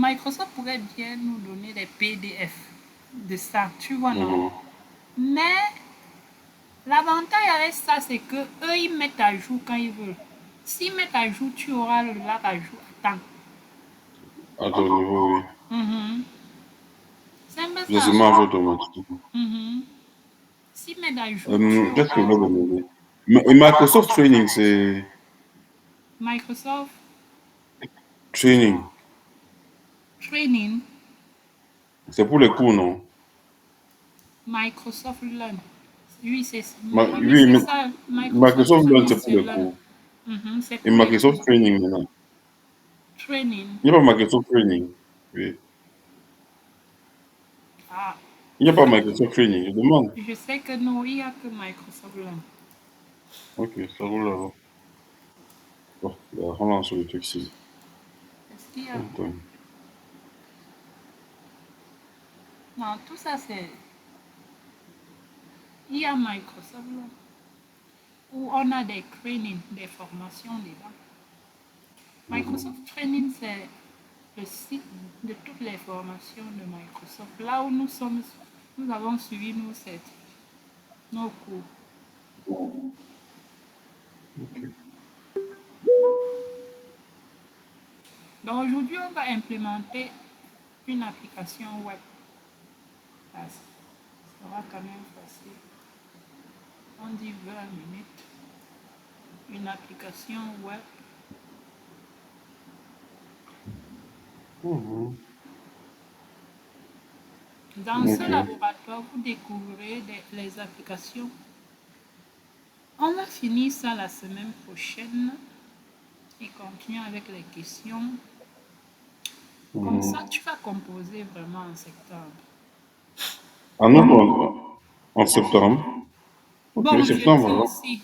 Microsoft pourrait bien nous donner des PDF de ça, tu vois, non? Mhm. Mais l'avantage avec ça, c'est que eux, ils mettent à jour quand ils veulent. S'ils mettent à jour, tu auras le lac à jour à temps. À ton niveau, oui. Mhm. C'est un peu Je ça. se mange automatiquement. Mhm. S'ils mettent à jour, tu Qu'est-ce que je auras vais demander? Microsoft Training, c'est Microsoft training. Training, C'est pour les cours, non? Microsoft Learn. Oui, oui, Oui, c'est mais ça. Microsoft Microsoft Learn, Training, c'est pour c'est les Learn. cours. Mhm, c'est Et pour les Microsoft cours. Training, maintenant. Training. Il n'y a pas Microsoft Training. Oui. Ah, Il n'y a pas Microsoft Training, je demande. je sais que non, il n'y a que Microsoft Learn. Ok, ça roule alors. Bon, on lance sur le truc ici. Est-ce qu'il y a... Attends. Non, tout ça, c'est... Il y a Microsoft Learn, où on a des trainings, des formations dedans. Mhm. Microsoft Training, c'est le site de toutes les formations de Microsoft. Là où nous sommes, nous avons suivi nos cours. Ok. Donc aujourd'hui, on va implémenter une application web. Ça sera quand même facile. On dit 20 minutes. Une application web. Mhm. Dans ce Ok. laboratoire, vous découvrirez les applications. On va finir ça la semaine prochaine et continuer avec les questions. Comme ça, Mhm. tu vas composer vraiment en septembre. En août, en septembre. Ok, Bon, je septembre, dis alors. aussi,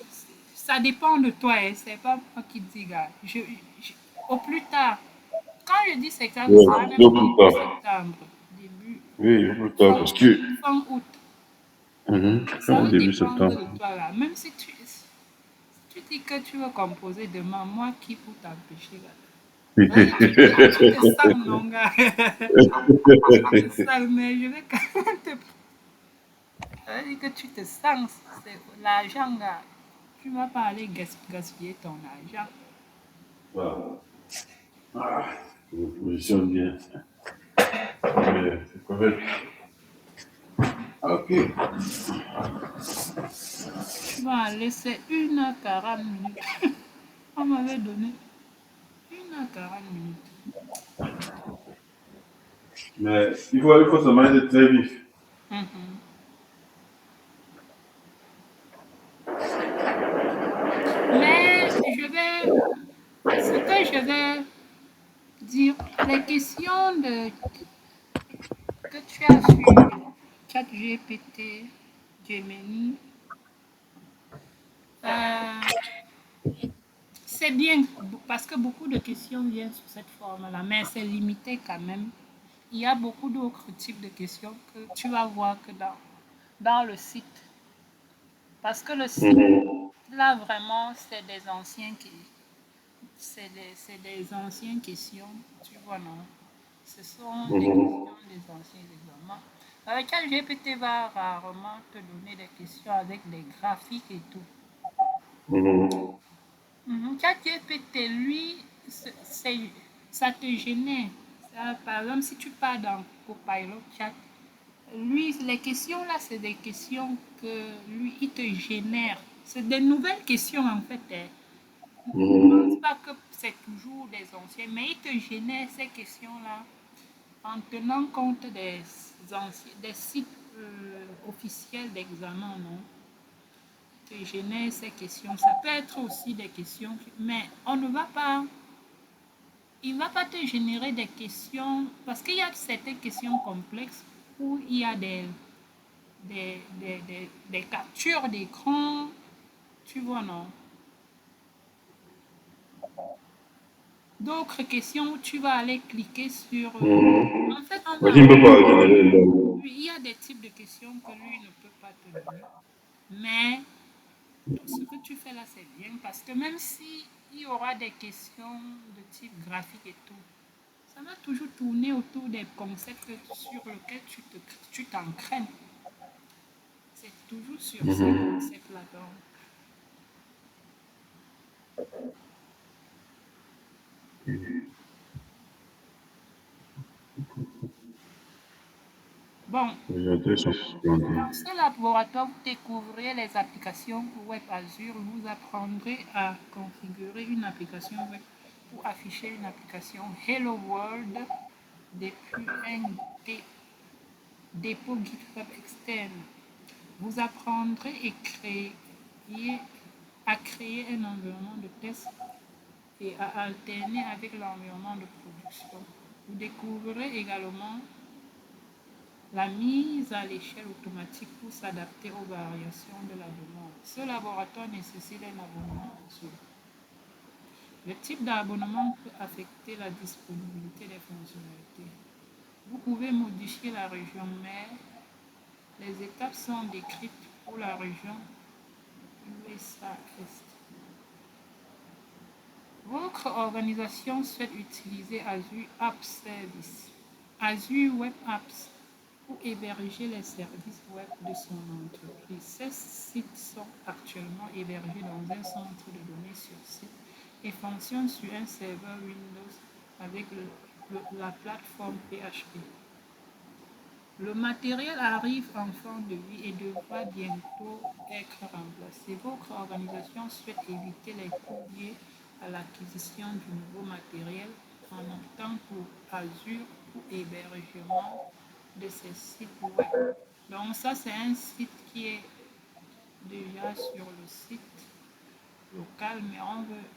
ça dépend de toi, hein, c'est pas moi qui dis, gars. Au plus tard, quand je dis septembre, Ouais, ce sera même au plus début tard. septembre, début, Oui, au plus tard, fin, parce que. fin août. Ça Au va début dépendre septembre. de toi, là. Même si tu dis que tu veux composer demain, moi qui pour t'empêcher, là. Tu te sens, non, gars. Tu te sens, mais je vais quand même te... Ça veut dire que tu te sens, c'est l'argent, gars. Tu ne vas pas aller gaspiller ton argent. Voilà. Je me positionne bien. C'est correct. Ok. Tu vas laisser 1h40 minutes. On m'avait donné 1h40 minutes. Mais il faut seulement être très vif. Mhm. Mais ce que je vais dire, les questions que tu as sur ChatGPT, Gemini, euh, c'est bien parce que beaucoup de questions viennent sous cette forme-là, mais c'est limité quand même. Il y a beaucoup d'autres types de questions que tu vas voir que dans le site. Parce que le site, là, vraiment, c'est des anciennes questions, tu vois, non? Ce sont des questions des anciens examens. ChatGPT va rarement te donner des questions avec des graphiques et tout. ChatGPT, lui, ça te génère. Par exemple, si tu pars dans Copilot Chat, lui, les questions là, c'est des questions que lui, il te génère. C'est des nouvelles questions en fait, hein. Ne pense pas que c'est toujours des anciens, mais il te génère ces questions-là en tenant compte des sites officiels d'examen, non? Il te génère ces questions. Ça peut être aussi des questions, mais on ne va pas, il ne va pas te générer des questions, parce qu'il y a certaines questions complexes où il y a des captures d'écran, tu vois, non? D'autres questions où tu vas aller cliquer sur... en fait, on Mais va qui ne peut pas avoir... générer le. Oui, il y a des types de questions que lui ne peut pas te donner. Mais ce que tu fais là, c'est bien parce que même si il y aura des questions de type graphique et tout, Ça va toujours tourner autour des concepts sur lesquels tu t'entraînes. C'est toujours sur ces Mhm. concepts-là. Donc, bon, C'est intéressant. dans ce laboratoire, vous découvrirez les applications web Azure. Vous apprendrez à configurer une application web ou afficher une application Hello World depuis un dépôt GitHub externe. Vous apprendrez à créer un environnement de test et à alterner avec l'environnement de production. Vous découvrirez également la mise à l'échelle automatique pour s'adapter aux variations de la demande. Ce laboratoire nécessite un abonnement mensuel. Le type d'abonnement peut affecter la disponibilité des fonctionnalités. Vous pouvez modifier la région mère. Les étapes sont décrites pour la région USA Est. Votre organisation souhaite utiliser Azure App Service, Azure Web Apps pour héberger les services web de son entreprise. Ces sites sont actuellement hébergés dans un centre de données sur site et fonctionnent sur un serveur Windows avec la plateforme PHP. Le matériel arrive en fin de vie et devra bientôt être remplacé. Votre organisation souhaite éviter les coûts liés à l'acquisition du nouveau matériel en optant pour Azure pour hébergement de ces sites web. Donc ça, c'est un site qui est déjà sur le site local, mais on veut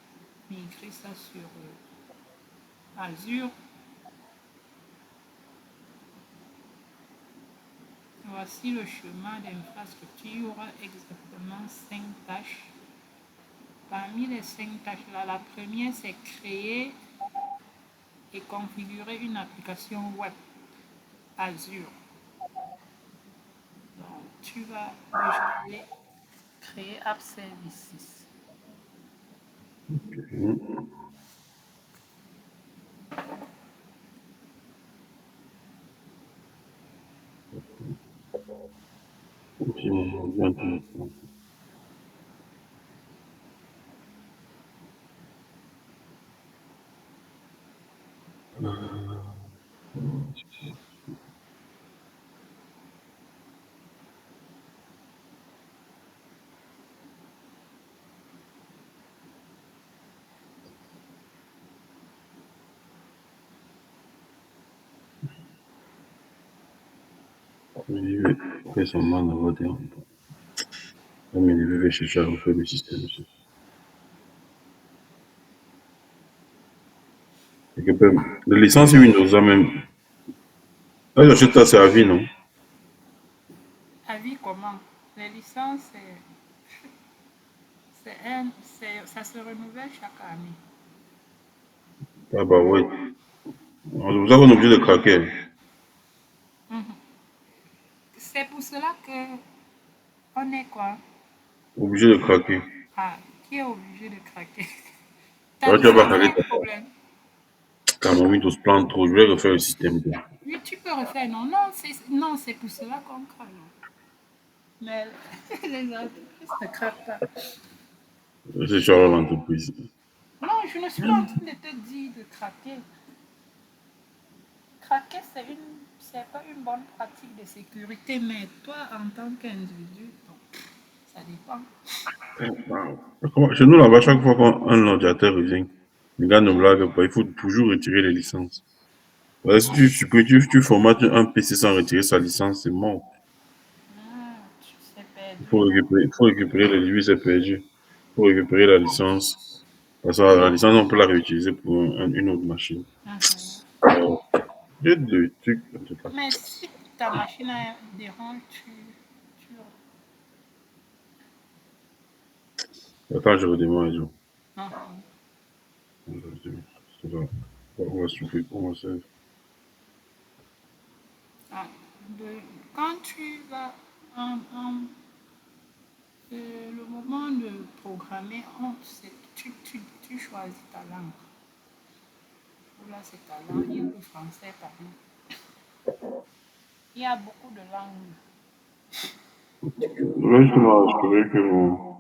migrer ça sur Azure. Voici le chemin d'infrastructure. Il y aura exactement 5 tâches. Parmi les 5 tâches-là, la première, c'est créer et configurer une application web Azure. Donc, tu vas aller créer App Services. Mhm. Ok, bien intéressant. Oui, oui. Récemment, on va dire. Mais il devait chercher à refaire le système aussi. Quelque peu. La licence Windows, ça même. Là, j'achète ça, c'est à vie, non? Avis comment? Les licences, ça se renouvelle chaque année. Ah bah oui. C'est pour ça qu'on est obligé de craquer. Mhm. C'est pour cela que on est quoi? Obligé de craquer. Ah, qui est obligé de craquer? Ta Là, tu vas pas licence a craquer un problème. quand mon Windows plante trop. Je vais refaire le système. Oui, tu peux refaire. Non, c'est pour cela qu'on craque. Mais les entreprises ne craquent pas. C'est sur l'entreprise. Non, je ne suis pas en train de te dire de craquer. Craquer, c'est pas une bonne pratique de sécurité, mais toi, en tant qu'individu, bon, ça dépend. Chez nous, là-bas, chaque fois qu'un ordinateur revient, les gars ne blaguent pas. Il faut toujours retirer les licences. Ouais, si tu formates un PC sans retirer sa licence, c'est mort. Ah, c'est perdu. Il faut récupérer les c'est perdu. Il faut récupérer la licence. Parce que la licence, on peut la réutiliser pour une autre machine. Mhm. Alors, il y a deux trucs, en tout cas. Mais si ta machine a des rangs, tu... Attends, je redémarre un jour. Mhm. Ça va. On va souffler, on va se... Ah, quand tu vas le moment de programmer, tu choisis ta langue. Ou là, c'est ta langue, il y a le français par exemple. Il y a beaucoup de langues. Je vais juste me rassurer que bon,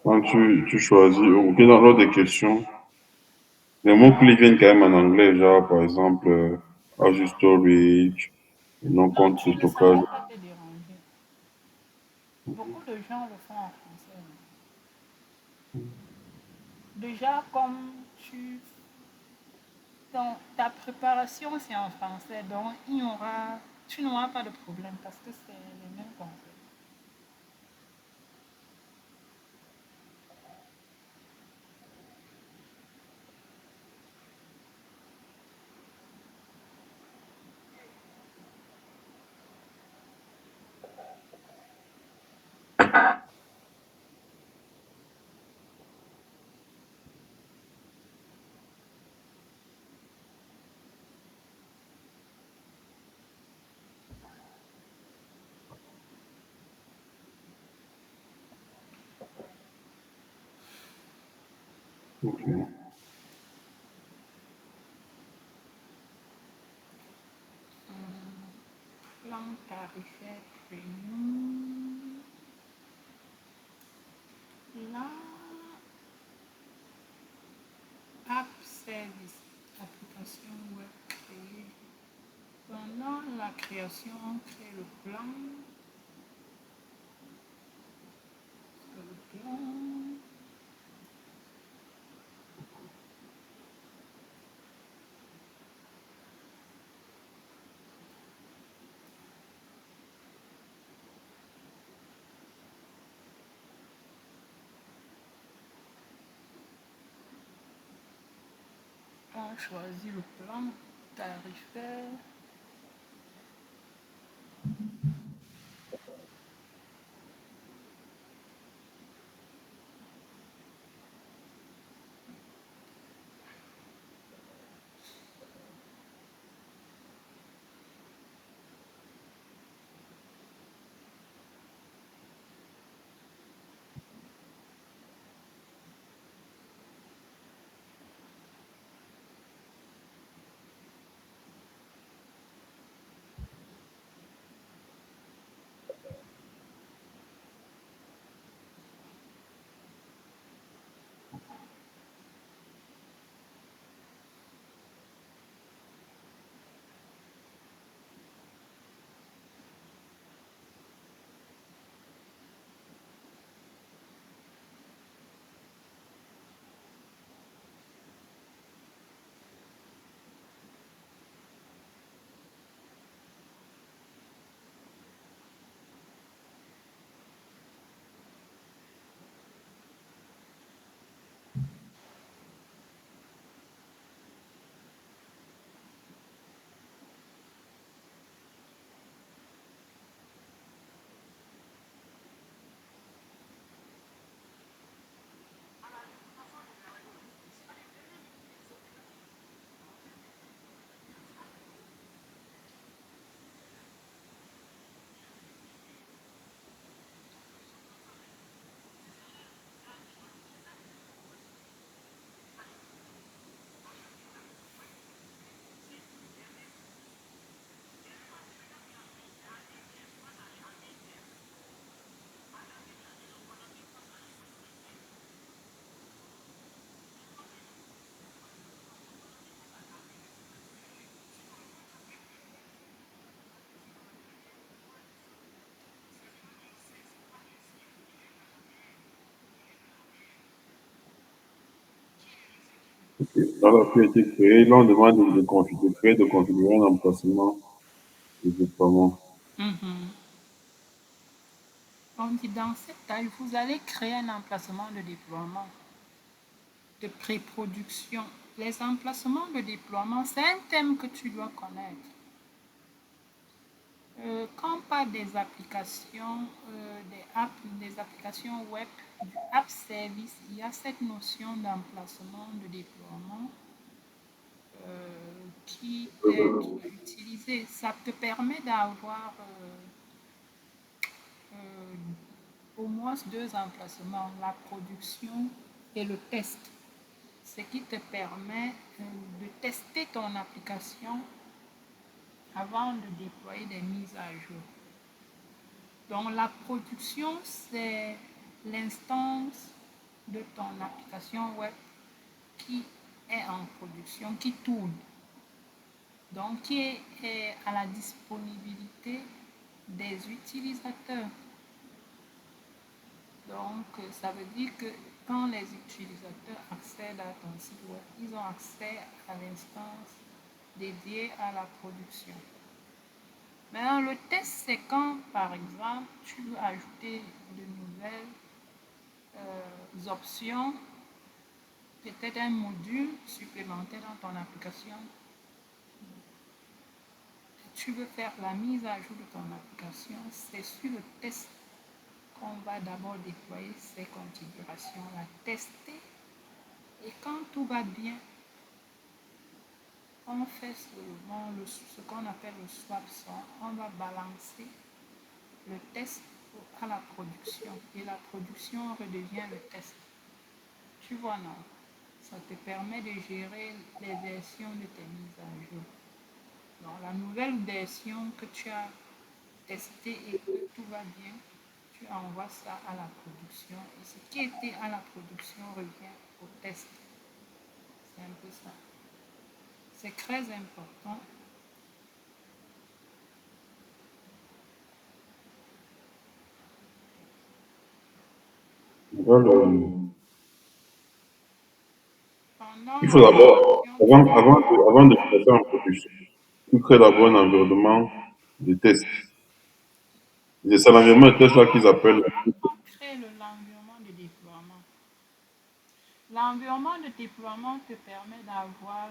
quand tu choisis, ok, dans l'ordre des questions, les mots-clés viennent quand même en anglais, genre par exemple, Azure Storage, non Non, compte de tu ne, ça ne stockage. va pas te déranger. Beaucoup de gens le font en français. Déjà, comme ta préparation, c'est en français, donc tu n'auras pas de problème parce que c'est les mêmes concepts. Ok. Plan tarifaire premium. Là, app service, application web créée. Pendant la création, on crée le plan. Le plan. On choisit le plan tarifaire. Dans la qui a été créé, là, on demande de créer, de configurer un emplacement de déploiement. Mhm. On dit dans cette taille, vous allez créer un emplacement de déploiement, de pré-production. Les emplacements de déploiement, c'est un thème que tu dois connaître. Quand on parle des applications, des applications web, du app service, il y a cette notion d'emplacement de déploiement qui est utilisée. Ça te permet d'avoir au moins deux emplacements, la production et le test. ce qui te permet de tester ton application avant de déployer des mises à jour. Donc la production, c'est l'instance de ton application web qui est en production, qui tourne, donc qui est à la disponibilité des utilisateurs. Donc ça veut dire que quand les utilisateurs accèdent à ton site web, ils ont accès à l'instance dédiée à la production. Maintenant, le test, c'est quand, par exemple, tu veux ajouter de nouvelles options, peut-être un module supplémentaire dans ton application. Tu veux faire la mise à jour de ton application, c'est sur le test qu'on va d'abord déployer ces configurations, la tester. Et quand tout va bien, on fait ce qu'on appelle le swap son. On va balancer le test à la production et la production redevient le test. Tu vois, non? Ça te permet de gérer les versions de tes mises à jour. Donc, la nouvelle version que tu as testée et que tout va bien, tu envoies ça à la production et ce qui était à la production revient au test. C'est un peu ça. C'est très important. Pendant Il faut la d'abord, production, tu vas avant de passer en production, tu crées d'abord un environnement de test. C'est ça l'environnement de test là qu'ils appellent. on crée l'environnement de déploiement. L'environnement de déploiement te permet d'avoir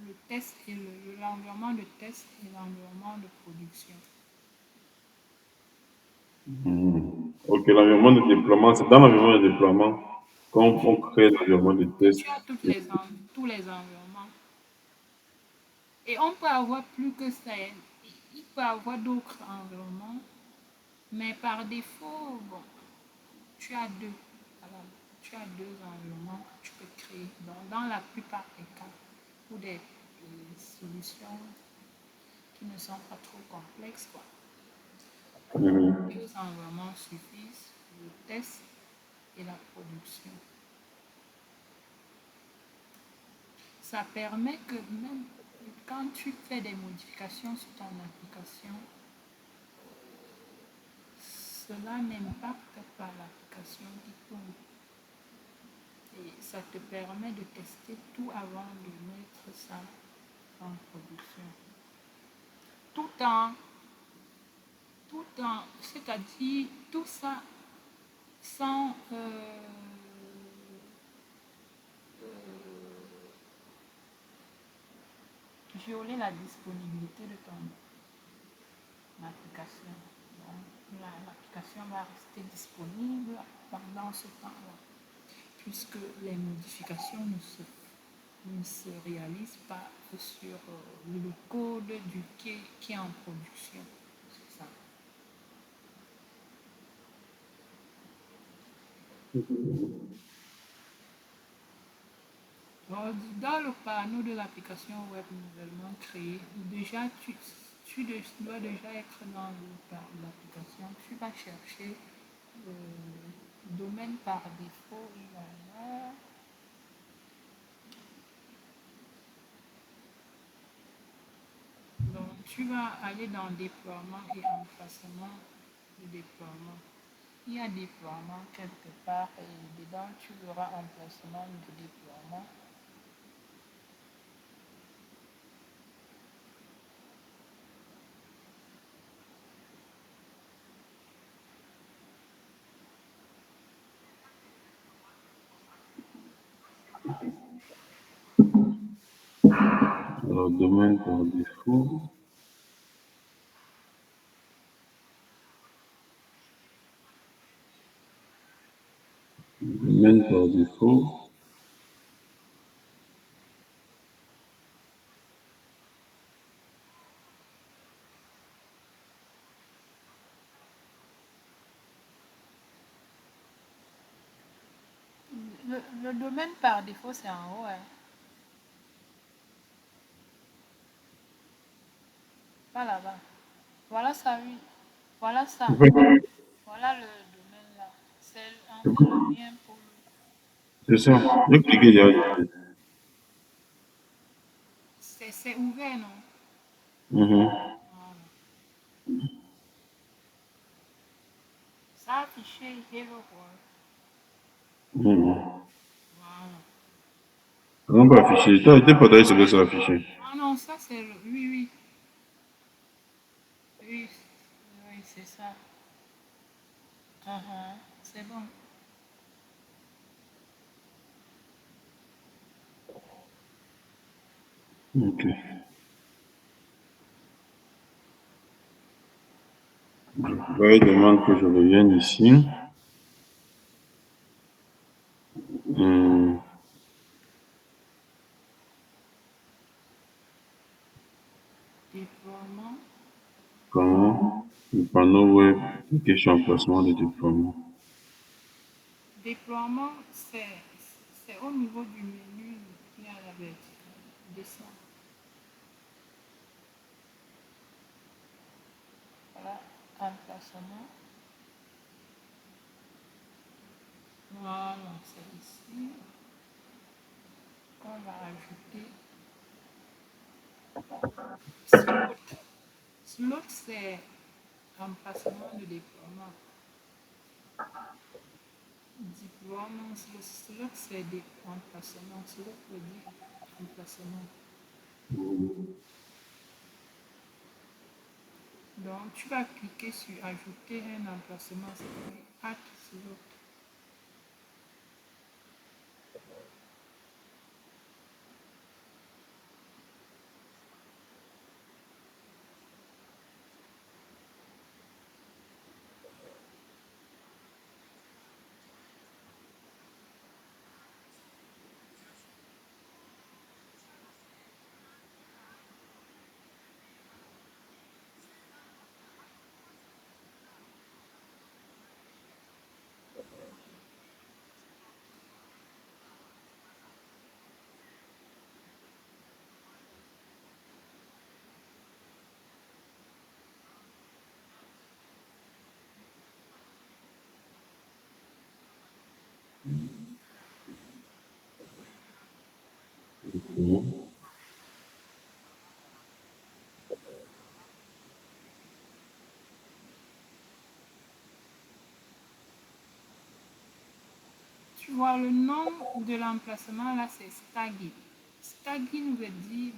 le test et l'environnement de test et l'environnement de production. Ok, l'environnement de déploiement, c'est dans l'environnement de déploiement qu'on crée l'environnement de Que test. tu as tous les environnements. Et on peut avoir plus que ça. Il peut y avoir d'autres environnements, mais par défaut, bon, tu as deux. Alors, tu as deux environnements que tu peux créer. Donc, dans la plupart des cas, pour des solutions qui ne sont pas trop complexes, quoi. Mhm. Deux environnements suffisent, le test et la production. Ça permet que même quand tu fais des modifications sur ton application, cela n'impacte pas l'application qui tourne. Et ça te permet de tester tout avant de mettre ça en production. C'est-à-dire tout ça sans violer la disponibilité de ton application. Donc, l'application va rester disponible pendant ce temps-là, puisque les modifications ne se réalisent pas sur le code qui est en production. C'est ça. Donc, dans le panneau de l'application web nouvellement créée, déjà tu dois déjà être dans l'application. Tu vas chercher le domaine par défaut. Voilà. Donc, tu vas aller dans déploiement et emplacement de déploiement. Il y a déploiement quelque part et dedans, tu verras emplacement de déploiement. Alors, domaine par défaut. Domaine par défaut. Le domaine par défaut, c'est en haut, hein. Pas là-bas. Voilà ça, oui. Voilà ça. Voilà le domaine là. C'est entre le lien pour C'est ça. J'ai cliqué déjà. C'est ouvert, non? Mhm. Voilà. Ça a affiché Hello World. Mhm. Voilà. Ça n'a pas affiché. Tu as été partagé ce que ça a affiché. Ah non, ça c'est le. Oui, oui. Oui, oui, c'est ça. C'est bon. Ok. Là, il demande que je revienne ici. Hmm. Déploiement. Comment? Le panneau web, question emplacement de déploiement. Déploiement, c'est au niveau du menu, il y a la verticale. Descend. Voilà, emplacement. Voilà, c'est ici. On va ajouter slot. Slot, c'est emplacement de déploiement. Déploiement, slot, c'est des emplacements. Slot veut dire emplacement. Donc, tu vas cliquer sur ajouter un emplacement, c'est-à-dire add slot. Tu vois, le nom de l'emplacement là, c'est staging. Staging veut dire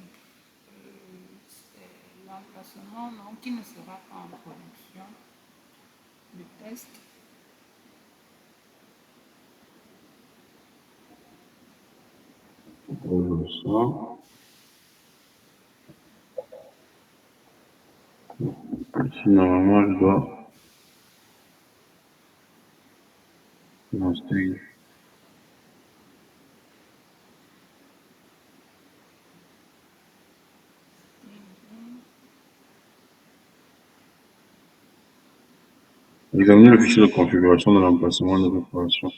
c'est l'emplacement non, qui ne sera pas en production de test. Ça. Ici, normalement, je dois l'installer. Examiner le fichier de configuration de l'emplacement de préparation.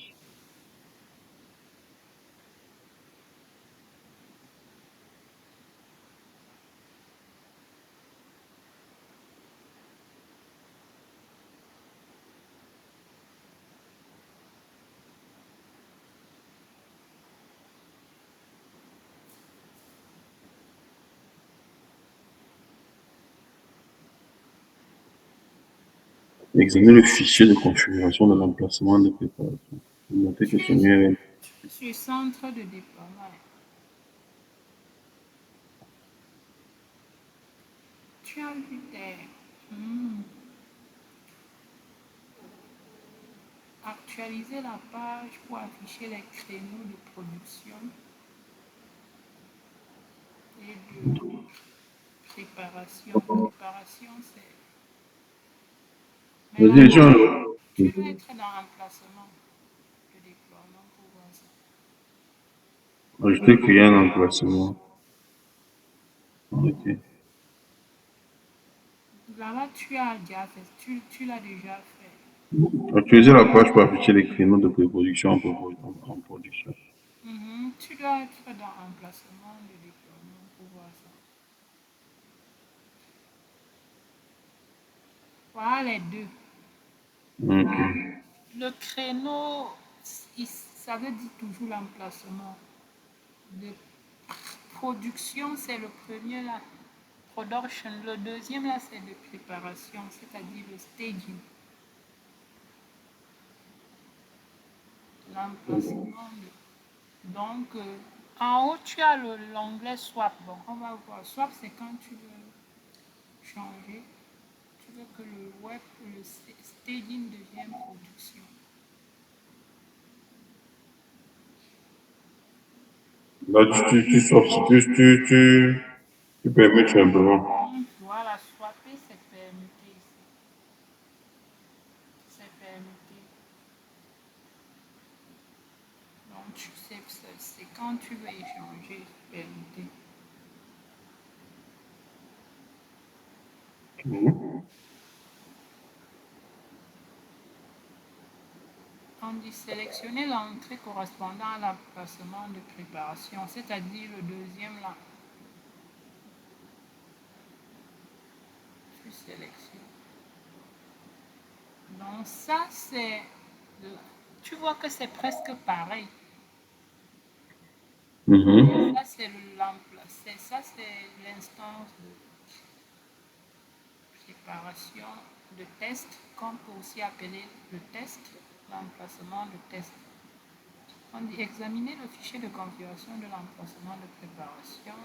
Examiner le fichier de configuration de l'emplacement de préparation. Noter que Tu c'est es mieux. sur centre de déploiement. Tu as vu des actualiser la page pour afficher les créneaux de production et de préparation. Préparation, c'est. Mais là, Vas-y, tu vas être dans l'emplacement de déploiement pour voir ça. ajouter créer un emplacement. Ok. Là-bas, tu as déjà fait, tu l'as déjà fait. Actualiser la page pour afficher les créneaux de pré-production en production. Tu dois être dans emplacement de déploiement pour voir ça. Voilà les deux. Ok. Le créneau, ça veut dire toujours l'emplacement. De production, c'est le premier là. Production. Le deuxième là, c'est de préparation, c'est-à-dire le staging. L'emplacement. Donc, en haut, tu as l'onglet swap. Bon, on va voir. Swap, c'est quand tu veux changer. Tu veux que le web, le staging devienne production. Là, tu sors, tu permets tout simplement. Voilà, swapper, c'est permuté ici. C'est permuté. Donc, tu sais, c'est quand tu veux échanger, permuté. Mhm. On dit sélectionner l'entrée correspondant à l'emplacement de préparation, c'est-à-dire le deuxième là. Tu sélectionnes. Donc ça, c'est... Tu vois que c'est presque pareil. Mhm. Ça, c'est l'emplacement. Ça, c'est l'instance de préparation de test, qu'on peut aussi appeler le test, l'emplacement de test. On dit examiner le fichier de configuration de l'emplacement de préparation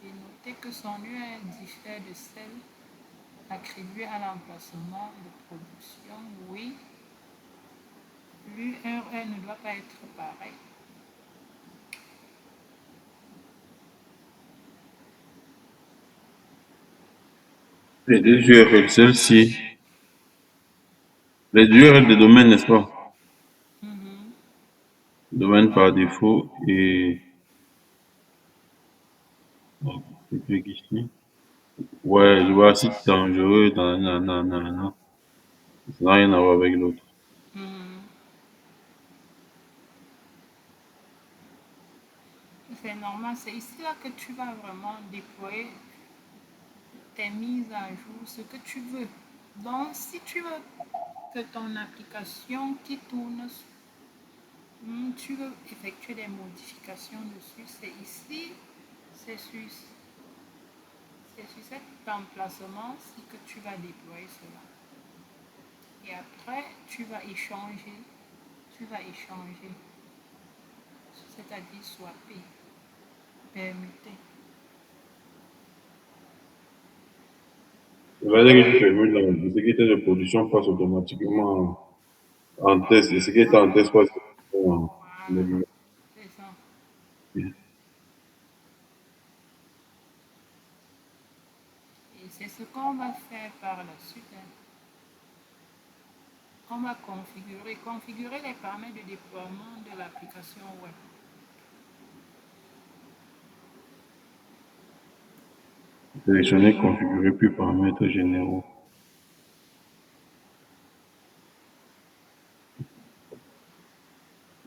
et noter que son URL diffère de celle attribuée à l'emplacement de production. Oui, l'URL ne doit pas être pareil. Les deux URL, celle-ci, les URL de domaine, n'est-ce pas? Mhm. Domaine par défaut et je clique ici. Ouais, je vois site dangereux, non. Ça n'a rien à voir avec l'autre. Mhm. C'est normal, c'est ici là que tu vas vraiment déployer tes mises à jour, ce que tu veux. Donc, si tu veux que ton application qui tourne, tu veux effectuer des modifications dessus, c'est ici, c'est sur, c'est sur cet emplacement-ci que tu vas déployer cela. Et après, tu vas échanger, c'est-à-dire swapper, permuter. Ça veut dire que tu permets ce qui était de production passe automatiquement en test et ce qui est en test passe en Voilà, développement. c'est ça. Et c'est ce qu'on va faire par la suite, hein. On va configurer les paramètres de déploiement de l'application web. Sélectionner, configurer, puis paramètres généraux.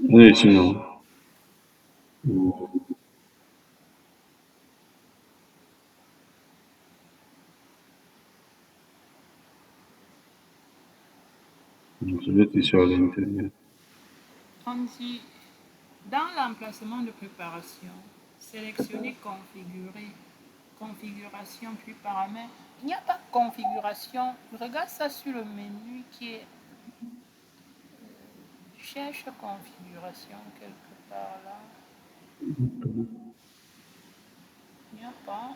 Et sinon, je vais être sur l'intérieur. On dit, dans l'emplacement de préparation, sélectionner configurer, configuration puis paramètres. Il n'y a pas de configuration. Regarde ça sur le menu qui est cherche configuration quelque part là. Il n'y a pas.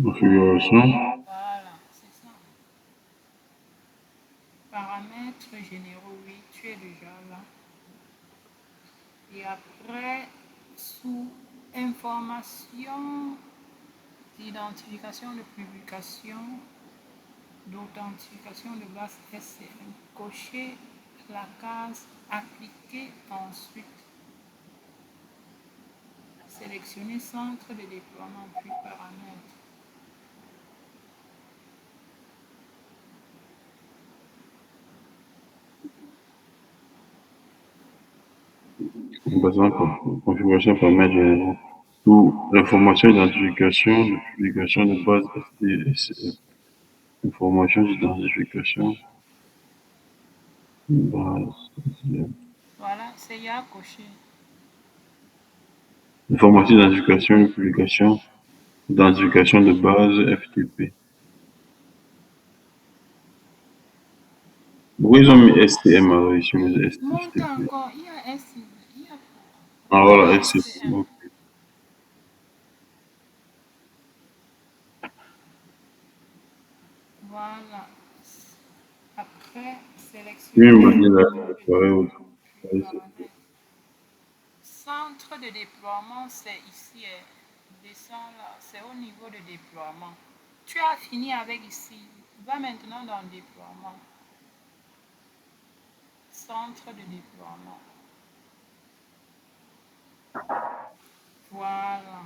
Configuration. Voilà, c'est ça. Paramètres généraux, oui, tu es déjà là. Et après, sous information d'identification de publication, d'authentification de base SCM, cocher la case appliquer ensuite. Sélectionner centre de déploiement puis paramètres. Basant configuration paramètres généraux. Sous l'information d'identification, de publication de base STSF. Information d'identification de base STSF. Voilà, c'est y à cocher. Information d'identification de publication d'identification de base FTP. Pourquoi ils ont mis STM alors ici, le Monte FTP? encore, il y a S, il y a, Ah il y voilà, a STM. STM. Ok. Voilà. Après, Une sélectionner manière centre de d'appareil déploiement, autre. puis paramètres. Centre de déploiement, c'est ici. Descends là, c'est au niveau de déploiement. Tu as fini avec ici. Va maintenant dans déploiement. Centre de déploiement. Voilà.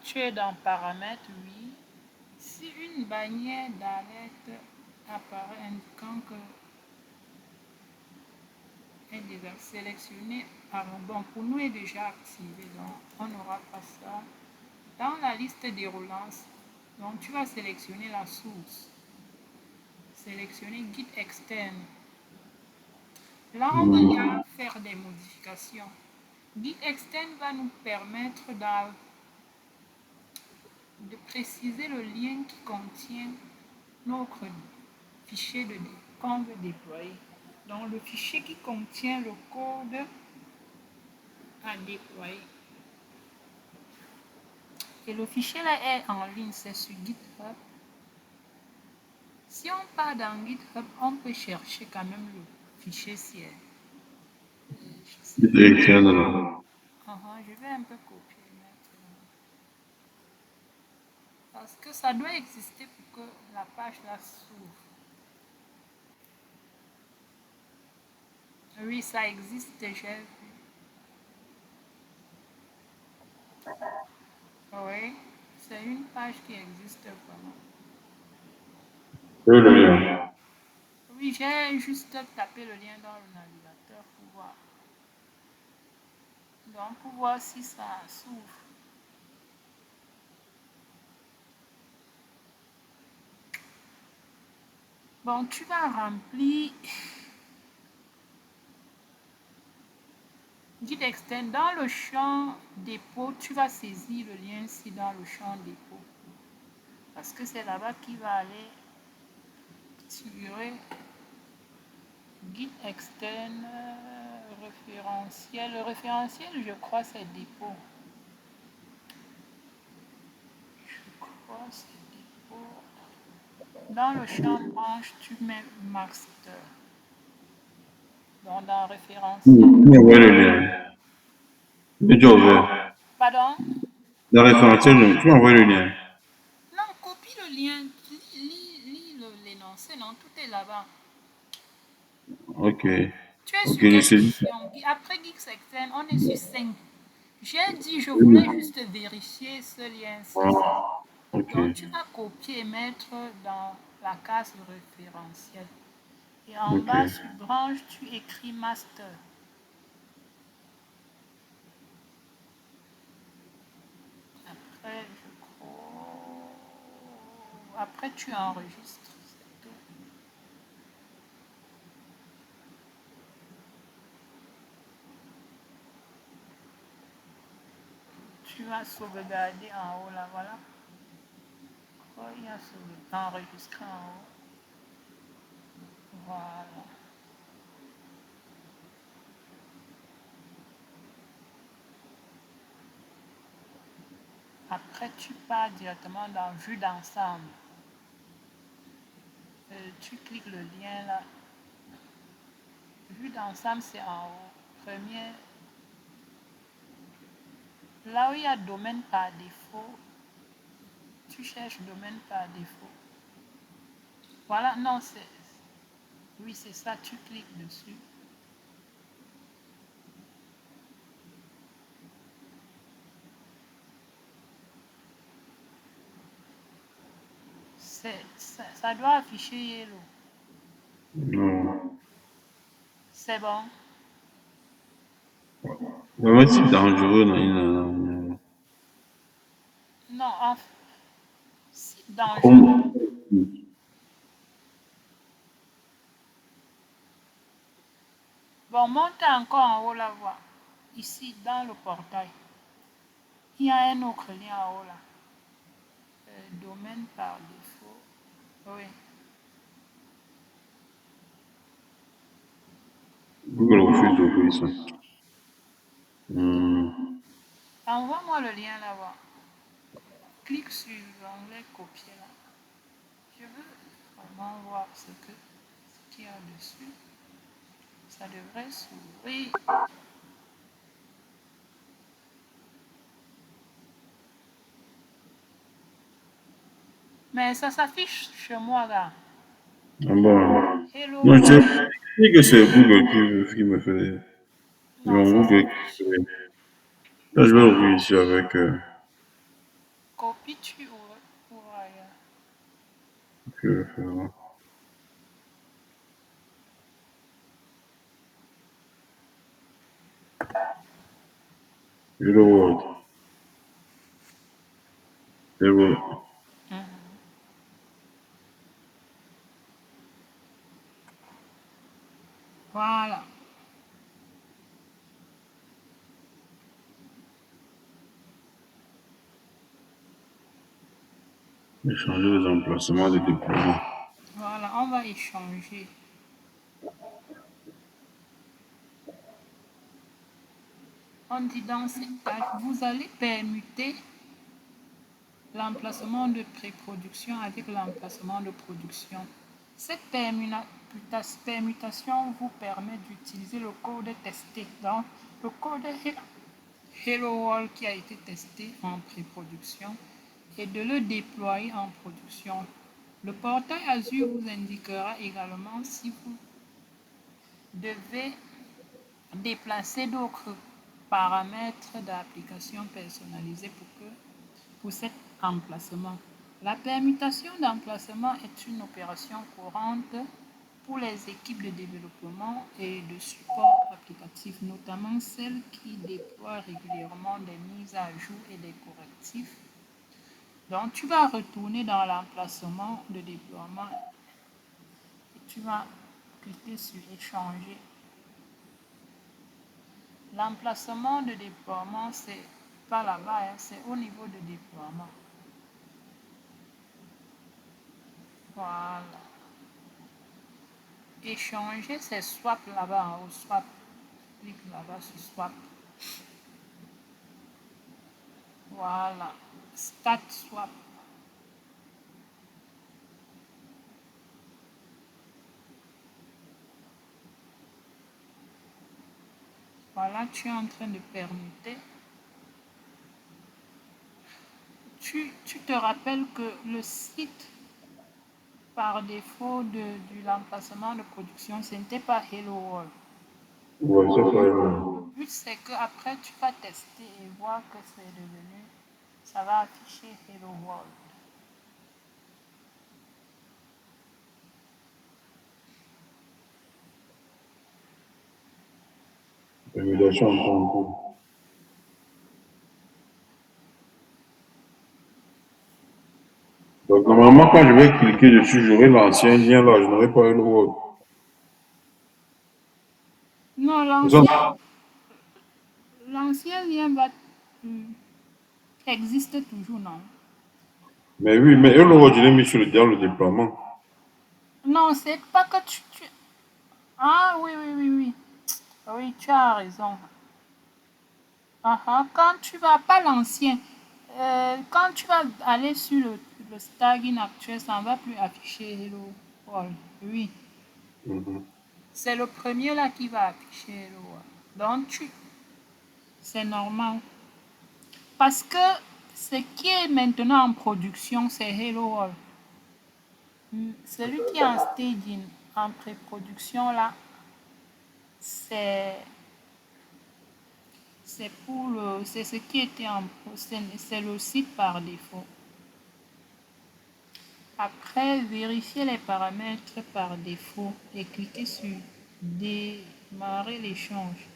Tu es dans paramètres, oui. Si une bannière d'alerte apparaît indiquant que est déjà sélectionnée, bon, pour nous est déjà activé, donc on n'aura pas ça. Dans la liste des relances, donc tu vas sélectionner la source, sélectionner guide externe. Là, on va y faire des modifications. Guide externe va nous permettre de préciser le lien qui contient notre fichier qu'on veut déployer. Donc le fichier qui contient le code à déployer. Et le fichier là est en ligne, c'est sur GitHub. Si on part dans GitHub, on peut chercher quand même le fichier si Guide externe là. je vais un peu copier maintenant. Parce que ça doit exister pour que la page là s'ouvre. Oui, ça existe, j'ai vu. Oui, c'est une page qui existe vraiment. Et le lien. Oui, j'ai juste tapé le lien dans le navigateur pour voir. Donc, pour voir si ça s'ouvre. Bon, tu vas remplir guide externe. Dans le champ dépôt, tu vas saisir le lien ici dans le champ dépôt. Parce que c'est là-bas qu'il va aller tirer guide externe, référentiel. Le référentiel, je crois, c'est dépôt. Je crois c'est dépôt. Dans le champ branche, tu mets master. Donc, dans référentiel. Tu envoies le lien. Et tu as ouvert. Pardon? Dans le référentiel, tu envoies le lien. Non, copie le lien, lis l'énoncé, non, tout est là-bas. Ok. Tu es Ok, sur je quelle sais. version? Après Geeks Extend, on est sur 5. J'ai dit, je voulais juste vérifier ce lien-ci. Ok. Donc, tu vas copier et mettre dans la case référentielle. Et en Ok. bas, sur branche, tu écris master. Après, je crois. Après, tu enregistres. C'est tout. Tu vas sauvegarder en haut là, voilà. Oh, il y a enregistré en haut. Voilà. Après, tu pars directement dans Vue d'ensemble. Tu cliques le lien là. Vue d'ensemble, c'est en haut. Premier, là où il y a domaine par défaut, tu cherches domaine par défaut. Voilà, non, c'est. Oui, c'est ça, tu cliques dessus. Ça doit afficher Yellow. Non. C'est bon. Vraiment, c'est dangereux. Non, non, non. Non, si dangereux. Comme- Bon, monte encore en haut la voie. Ici, dans le portail. Il y a un autre lien en haut là. Domaine par défaut. Oui. Google refuse d'ouvrir ça. Hmm. Envoie-moi le lien là-bas. Clique sur l'onglet copier là. Je veux vraiment voir ce qu'il y a dessus. Ça devrait s'ouvrir. Mais ça s'affiche chez moi là. Ah bon. Hello Non, je World. sais que c'est Google qui me fait. C'est Non, mon ça Google s'affiche. qui fait. Là, je vais ouvrir ici avec. Copie tu ou ailleurs. Je vais le faire. Hello World. Hello. Voilà. Échanger les emplacements de déploiement. Voilà, on va échanger. On dit dans cette tâche, vous allez permuter l'emplacement de pré-production avec l'emplacement de production. Cette permutation vous permet d'utiliser le code testé. Donc, le code Hello World qui a été testé en pré-production et de le déployer en production. Le portail Azure vous indiquera également si vous devez déplacer d'autres paramètres d'application personnalisés pour cet emplacement. La permutation d'emplacement est une opération courante pour les équipes de développement et de support applicatif, notamment celles qui déploient régulièrement des mises à jour et des correctifs. Donc, tu vas retourner dans l'emplacement de déploiement et tu vas cliquer sur échanger. L'emplacement de déploiement, c'est pas là-bas, hein, c'est au niveau de déploiement. Voilà. Échanger, c'est swap là-bas en haut, swap. Clique là-bas sur swap. Voilà. Start swap. Voilà, tu es en train de permuter. Tu te rappelles que le site par défaut de l'emplacement de production, ce n'était pas Hello World. Ouais, c'est pas Le énorme. but, c'est qu'après, tu vas tester et voir que c'est devenu, ça va afficher Hello World. Émulation en cours. Donc, normalement, quand je vais cliquer dessus, j'aurai l'ancien lien là, je n'aurai pas Hello World. Non, C'est ça? l'ancien lien existe toujours, non? Mais oui, mais Hello World, je l'ai mis sur dans le déploiement. Non, c'est pas que Ah oui, oui, oui, oui. Oui, tu as raison. Quand tu vas, pas l'ancien, quand tu vas aller sur le Stargin actuel, ça ne va plus afficher Hello World. Oui, Mhm. c'est le premier là qui va afficher Hello World. Donc, c'est normal. Parce que ce qui est maintenant en production, c'est Hello World. Celui qui est en staging, en pré-production là, c'est c'est ce qui était c'est le site par défaut. Après, vérifiez les paramètres par défaut et cliquez sur démarrer l'échange.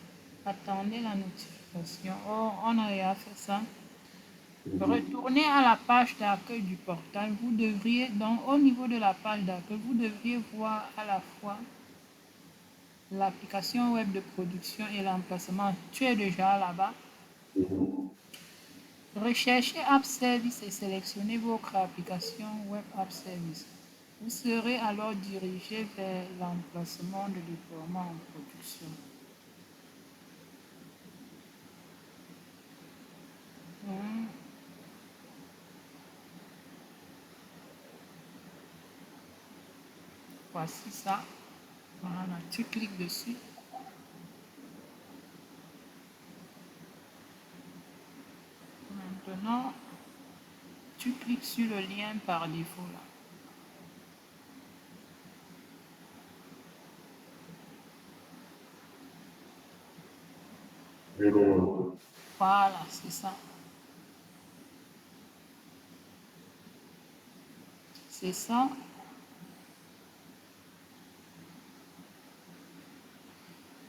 Attendez la notification. Oh, on a déjà fait ça. Retournez à la page d'accueil du portail. Vous devriez, donc au niveau de la page d'accueil, vous devriez voir à la fois l'application web de production et l'emplacement. Tu es déjà là-bas. Recherchez App Service et sélectionnez votre application Web App Service. Vous serez alors dirigé vers l'emplacement de déploiement en production. Voici ça. Voilà, tu cliques dessus. Maintenant, tu cliques sur le lien par défaut là. Voilà, c'est ça. C'est ça.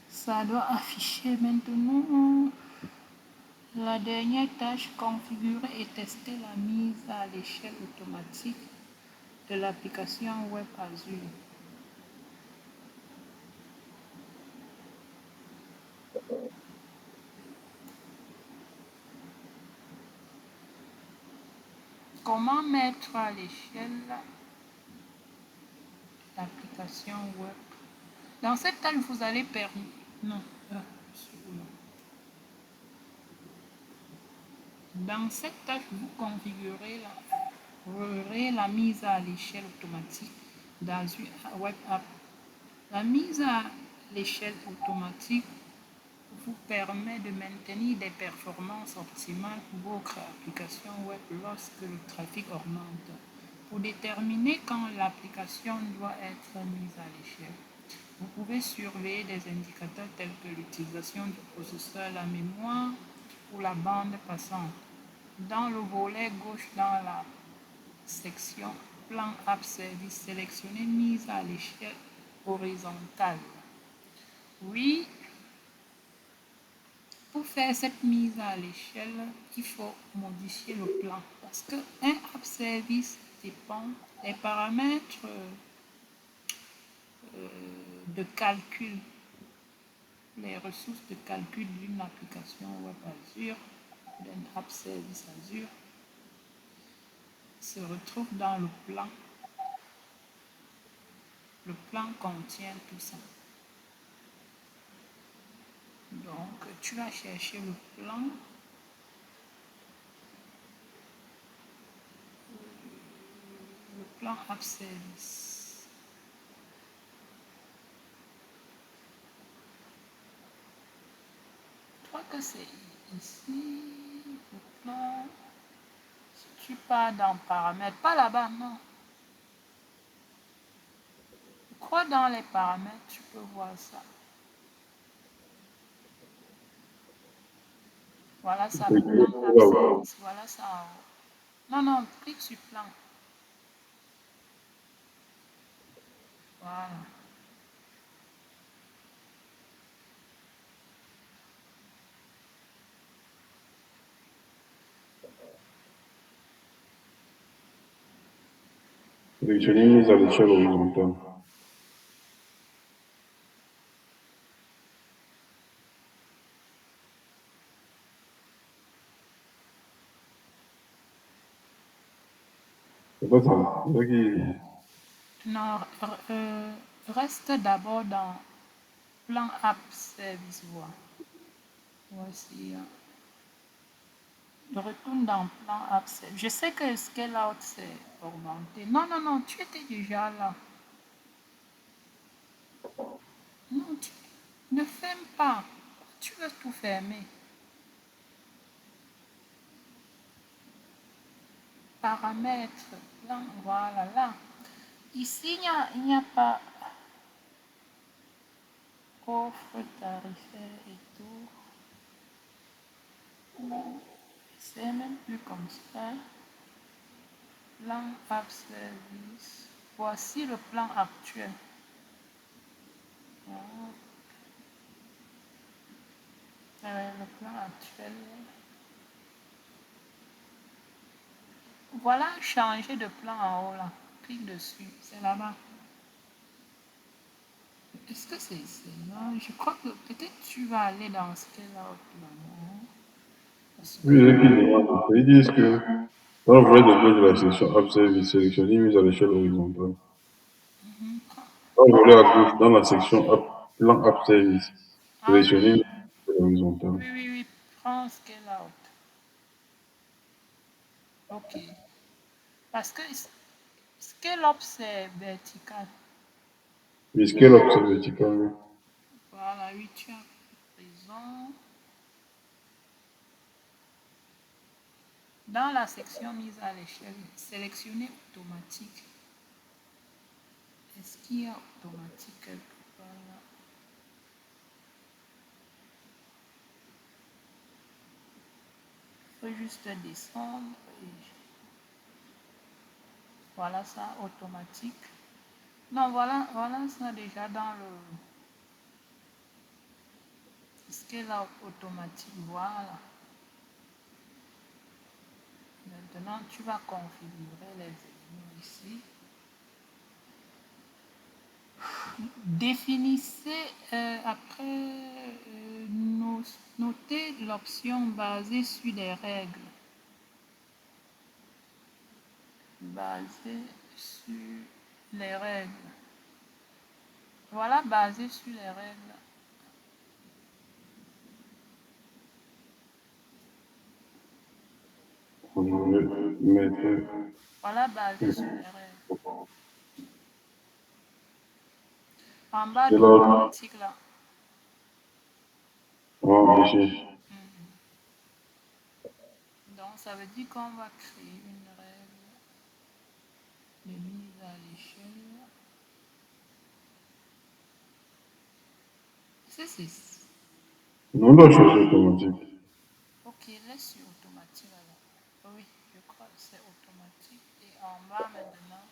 Ça doit afficher maintenant. La dernière tâche, configurer et tester la mise à l'échelle automatique de l'application Web Azure. Comment mettre à l'échelle l'application Web? Dans cette tâche, vous allez permettre... Non, dans cette tâche, vous configurez la mise à l'échelle automatique d'Azure Web App. La mise à l'échelle automatique vous permet de maintenir des performances optimales pour votre application web lorsque le trafic augmente. Pour déterminer quand l'application doit être mise à l'échelle, vous pouvez surveiller des indicateurs tels que l'utilisation du processeur, la mémoire ou la bande passante. Dans le volet gauche, dans la section Plan App Service, sélectionnez Mise à l'échelle horizontale. Oui, pour faire cette mise à l'échelle, il faut modifier le plan parce qu'un App Service dépend des paramètres de calcul, les ressources de calcul d'une application Web Azure, d'un App Service Azure, se retrouvent dans le plan. Le plan contient tout ça. Donc, tu vas chercher le plan. Le plan App Service. Je crois que c'est ici. Le plan. Si tu pars dans paramètres, pas là-bas, non. Je crois dans les paramètres, tu peux voir ça. Voilà ça, le plan App Service. Voilà ça en haut. Non, non, clique sur plan. Voilà. Sélectionnez mise à l'échelle horizontale. C'est pas ça. C'est ça qui... Non, reste d'abord dans plan App Service. Voilà. Voici. Je retourne dans plan App Service. Je sais que Scale Out c'est augmenté. Non, non, non, tu étais déjà là. Non, tu ne ferme pas. Tu veux tout fermer. Paramètres, plan, voilà, là. Ici, il n'y a pas offre tarifaire et tout. C'est même plus comme ça. Plan app service. Voici le plan actuel. Ah, le plan actuel. Voilà, changer de plan en haut là. Clique dessus, c'est là-bas. Est-ce que c'est là? Je crois que peut-être tu vas aller dans ce qu'elle a là. Parce que... Oui, et puis, ils disent que dans le volet de gauche de la section App Service, sélectionnez mise à l'échelle horizontale. Dans le volet à gauche, dans la section Plan App Service, Ah sélectionnez mise oui, à l'échelle horizontale. oui, oui, oui. Prends scale out. Ok. Parce que scale up c'est vertical. Oui, scale up, c'est vertical. Oui. Voilà, oui, tu as raison. Dans la section mise à l'échelle, sélectionnez automatique. Est-ce qu'il y a automatique quelque part là? Il faut juste descendre et voilà ça, automatique. Non, voilà ça déjà dans le scale out automatique. Voilà. Maintenant, tu vas configurer les éléments ici. Définissez après, notez l'option basée sur les règles. Basée sur les règles. Voilà, basé sur les règles. Mettre. Voilà, basé sur les règles. En bas Scale out. d'automatique là. Oh, ici. Donc ça veut dire qu'on va créer une règle de mise à l'échelle. C'est. On doit choisir automatique. Ok, laisse sur automatique alors. Oui, je crois que c'est automatique. Et en bas maintenant,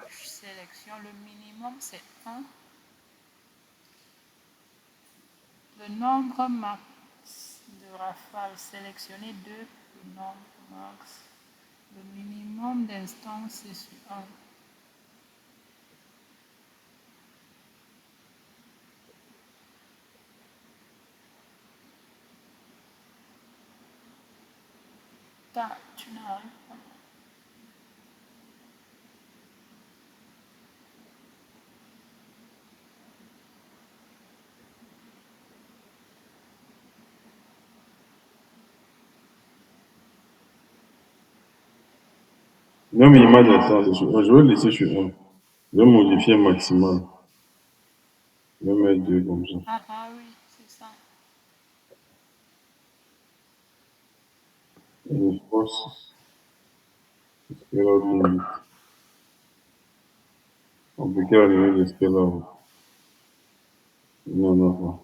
tu sélectionnes le minimum, c'est 1. Le nombre max de rafales sélectionné 2. Le nombre max. Le minimum d'instances, c'est sur 1. Tu n'arrives pas. Le minimum d'instance, c'est sur 1. Je vais le laisser sur 1. Je vais modifier maximal. Je vais mettre 2 comme ça. Ah, ah oui, c'est ça. Et je pense scale out limite. On peut quelle limite de scale out? Non, non, non.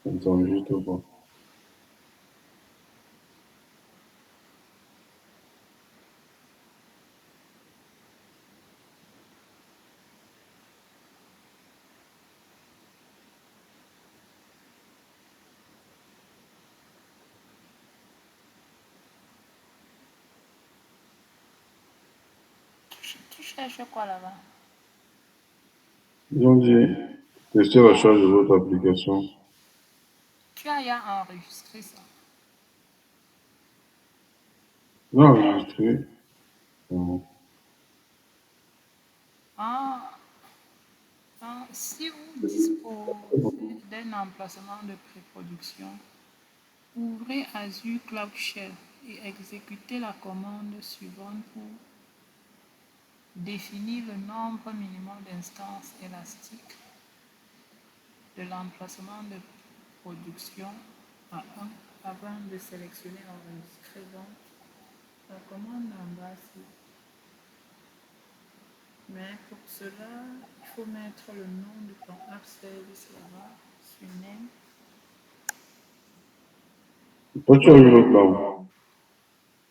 Attends, juste pas. Tu cherches quoi là-bas? Ils ont dit, tester la charge de votre application. Tu as ya enregistré ça. Non, enregistré. Non. Ah, si vous disposez d'un emplacement de pré-production, ouvrez Azure Cloud Shell et exécutez la commande suivante pour définir le nombre minimum d'instances élastiques de l'emplacement de production à 1 avant de sélectionner enregistrer. Donc, la commande en bas, c'est Mais pour cela, il faut mettre le nom de ton app service là-bas, sur name. Toi, tu as vu l'autre là.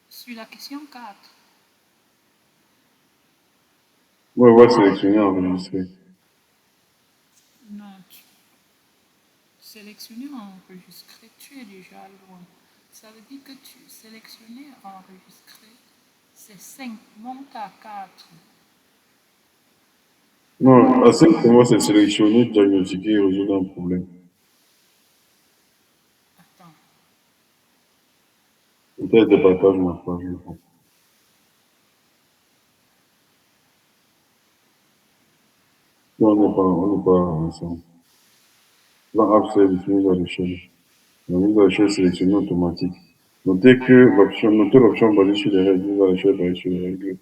Sur la question 4. Ouais, ouais, sélectionner, enregistrer. Non, sélectionner, enregistrer, tu es déjà loin. Ça veut dire que tu sélectionner, enregistrer, c'est 5, monte à 4. Non, assez pour moi, c'est sélectionner, diagnostiquer et résoudre un problème. Attends. Peut-être des partages ma page. Mais bon. Non, on n'est pas ensemble. Là, app service, mise à l'échelle. La mise à l'échelle sélectionnée automatique. Notez l'option basée sur les règles, mise à l'échelle basée sur les règles,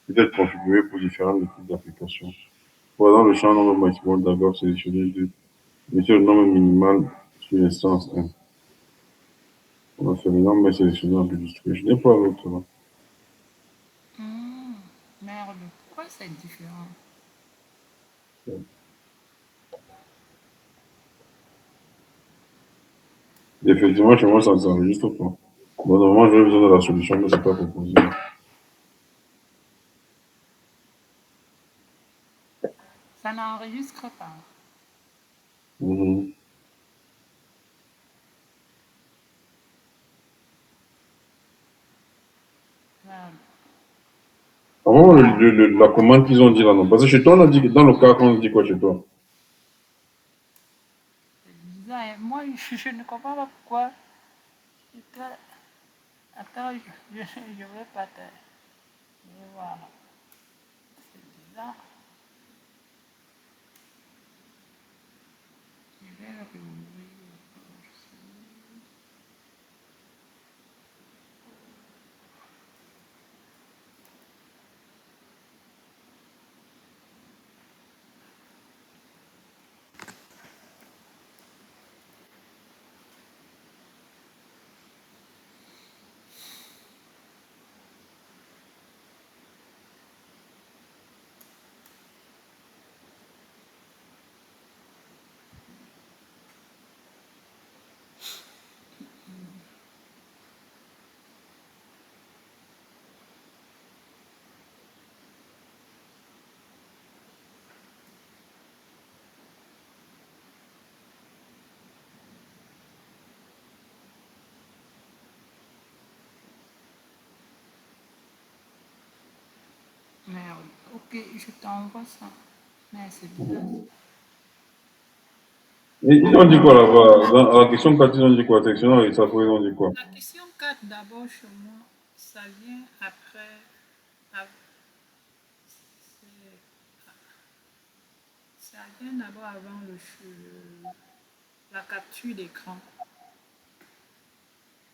peut être configurée pour différents types d'applications. Par exemple, le champ nombre maximum d'abord sélectionné 2. Mettez le nombre minimal sur l'instance 1. On a fait le nombre sélectionné enregistré. Je n'ai pas l'autre là. Merde, pourquoi c'est différent? Effectivement, chez moi, ça ne s'enregistre pas. Bon, normalement, j'aurais besoin de la solution, mais ce n'est pas proposé. Ça n'enregistre pas. Mhm. Merde. Avant, la commande qu'ils ont dit là, non. Parce que chez toi, on a dit, dans le cas, on dit quoi chez toi? C'est bizarre. Et moi, je ne comprends pas pourquoi. Attends, je vais pas te. Je vais voir. C'est bizarre. Je vais le réouvrir. Merde. Ok, je t'envoie ça. Mais c'est bizarre. Et ils ont dit quoi là-bas? Dans la question 4, ils ont dit quoi? Section et ça, ils ont dit quoi? La question 4 d'abord chez moi, ça vient après. Ça vient d'abord avant la capture d'écran.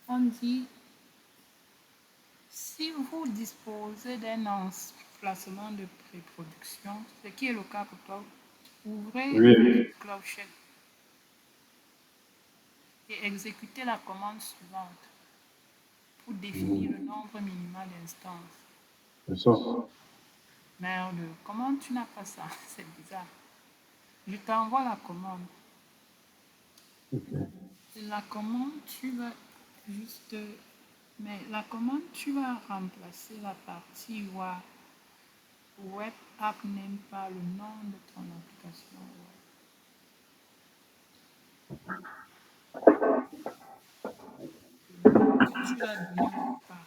On dit si vous disposez d'un emplacement de pré-production, ce qui est le cas pour toi, ouvrez Oui. CloudShell et exécutez la commande suivante pour définir le Mhm. nombre minimal d'instances. C'est ça. Merde, comment tu n'as pas ça? C'est bizarre. Je t'envoie la commande. Ok. La commande, tu vas juste. Mais la commande, tu vas remplacer la partie web app name par le nom de ton application web. Le nom que tu l'as donné au départ.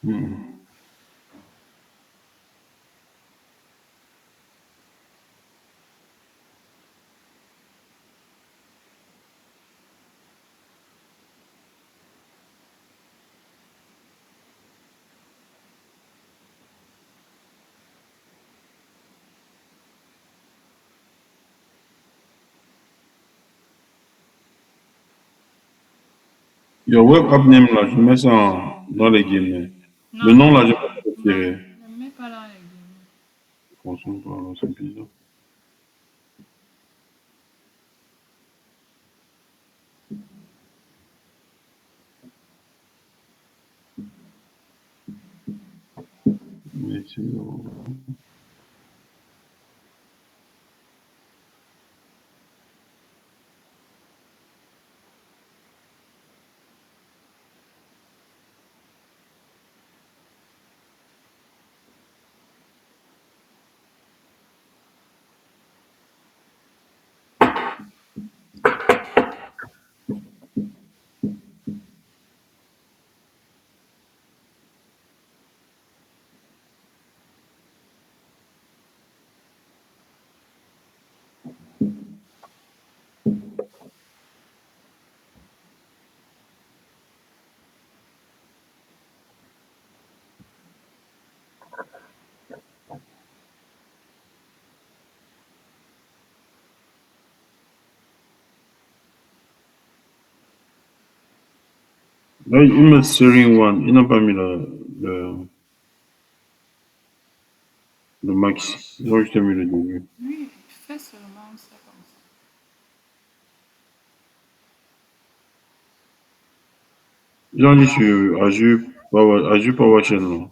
Mm. Your web app name là, je mets ça dans les guillemets. Le Non, nom là, je vais pas non, retirer. ne mets pas dans les guillemets. Franchement, pardon, c'est bizarre. Mais là, ils mettent Steering One. Ils n'ont pas mis le max. Ils ont juste mis le début. Oui, fais seulement ça comme ça. Ils ont dit sur Azure PowerShell, non?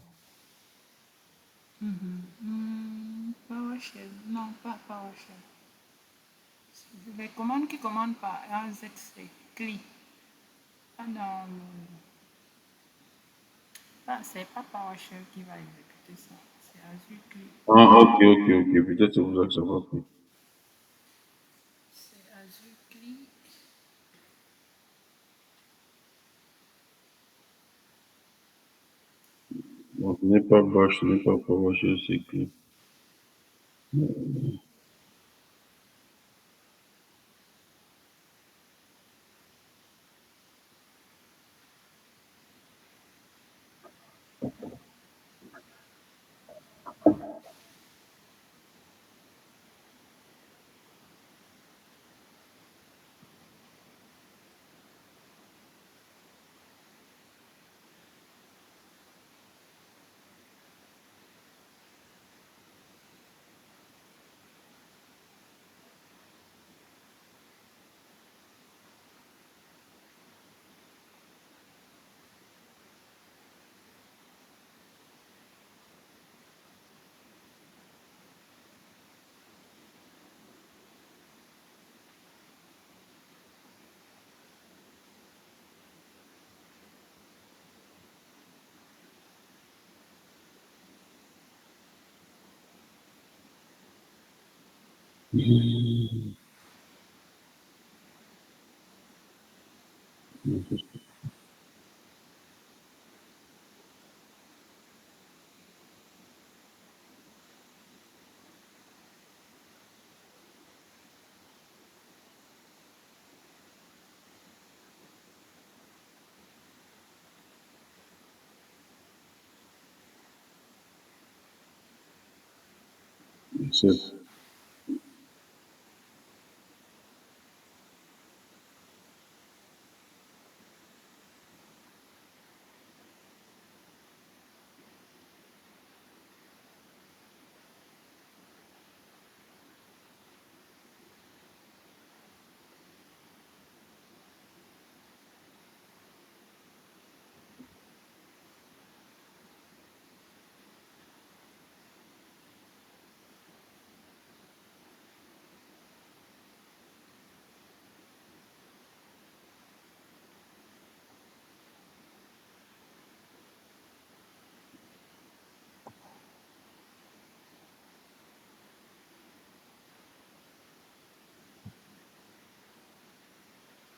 PowerShell, non, pas PowerShell. Les commandes qui commandent par AZ, c'est CLI. Pas dans c'est pas PowerShell qui va exécuter ça. C'est Azure CLI. Ah, ok. Peut-être c'est pour ça que ça va plus. C'est Azure CLI. Donc, ce n'est pas Bash, ce n'est pas PowerShell, c'est que. C'est-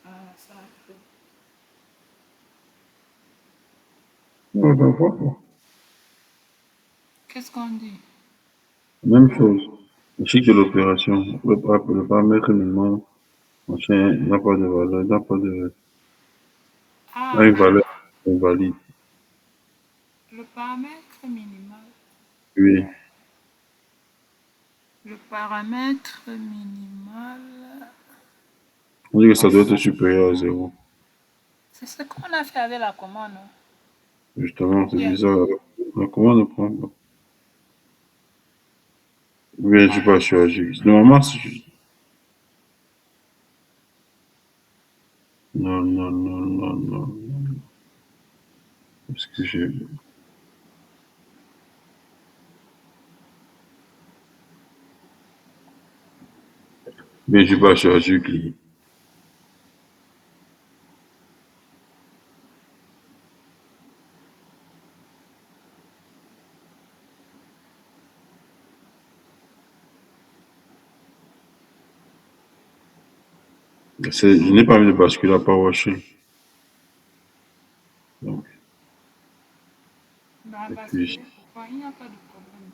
Ah, ça a fait. Non, je vois pas. Qu'est-ce qu'on dit? Même chose. Le chiffre de l'opération, le paramètre minimum, machin, n'a pas de valeur, n'a pas de, a Ah, une valeur invalide. le paramètre minimal. Oui. Le paramètre minimal, On dit que ça doit être supérieur à zéro. c'est ce qu'on a fait avec la commande. Justement, c'est Bien. bizarre. Comment ne prend pas? Oui, je sais pas, normalement, non, non, non, non, non, non. Parce que j'ai, mais je sais pas, client. Je n'ai pas envie de basculer à PowerShell. Donc, Bah, et puis, basculer, pourquoi? Il n'y a pas de problème.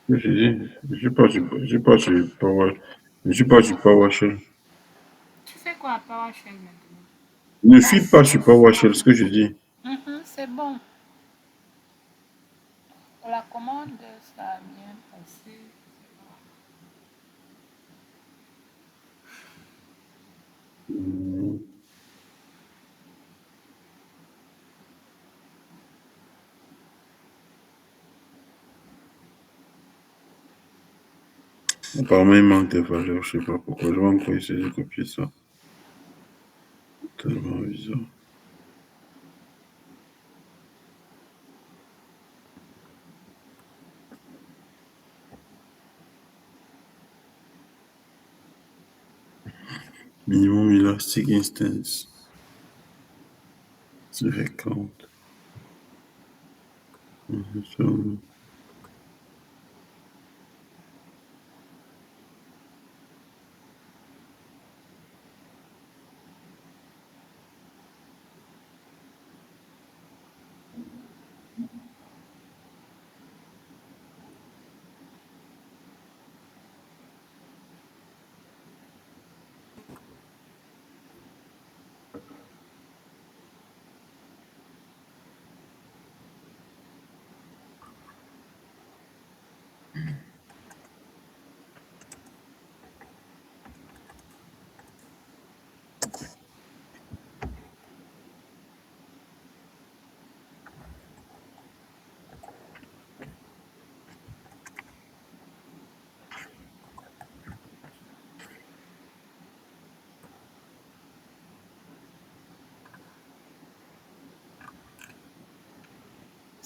je dis, je suis pas sur je suis pas sur PowerShell. Tu fais quoi à PowerShell maintenant? Ne suis pas sur PowerShell, ce que je dis. C'est bon. Pour la commande, ça a bien passé. Hmm. Apparemment, il manque de valeur, je sais pas pourquoi. Je vais encore essayer de copier ça. Tellement bizarre. Minimum elastic instance. Select count. So,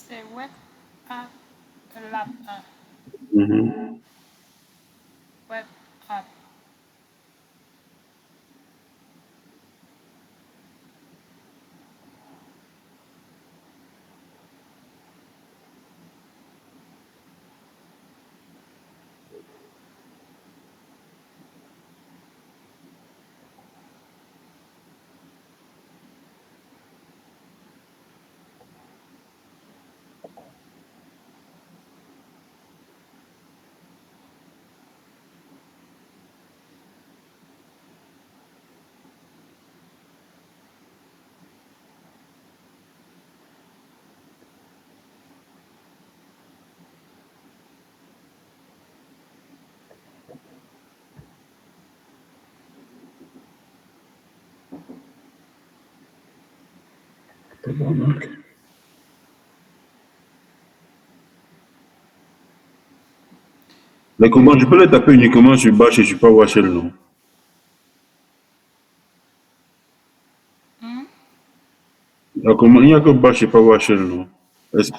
C'est Web App Lab 1. mhm. Web App. Tabarnak. Mais comment je peux les taper uniquement sur Bash et sur PowerShell, non? Hmm? Il n'y a que Bash et PowerShell, non? Est-ce-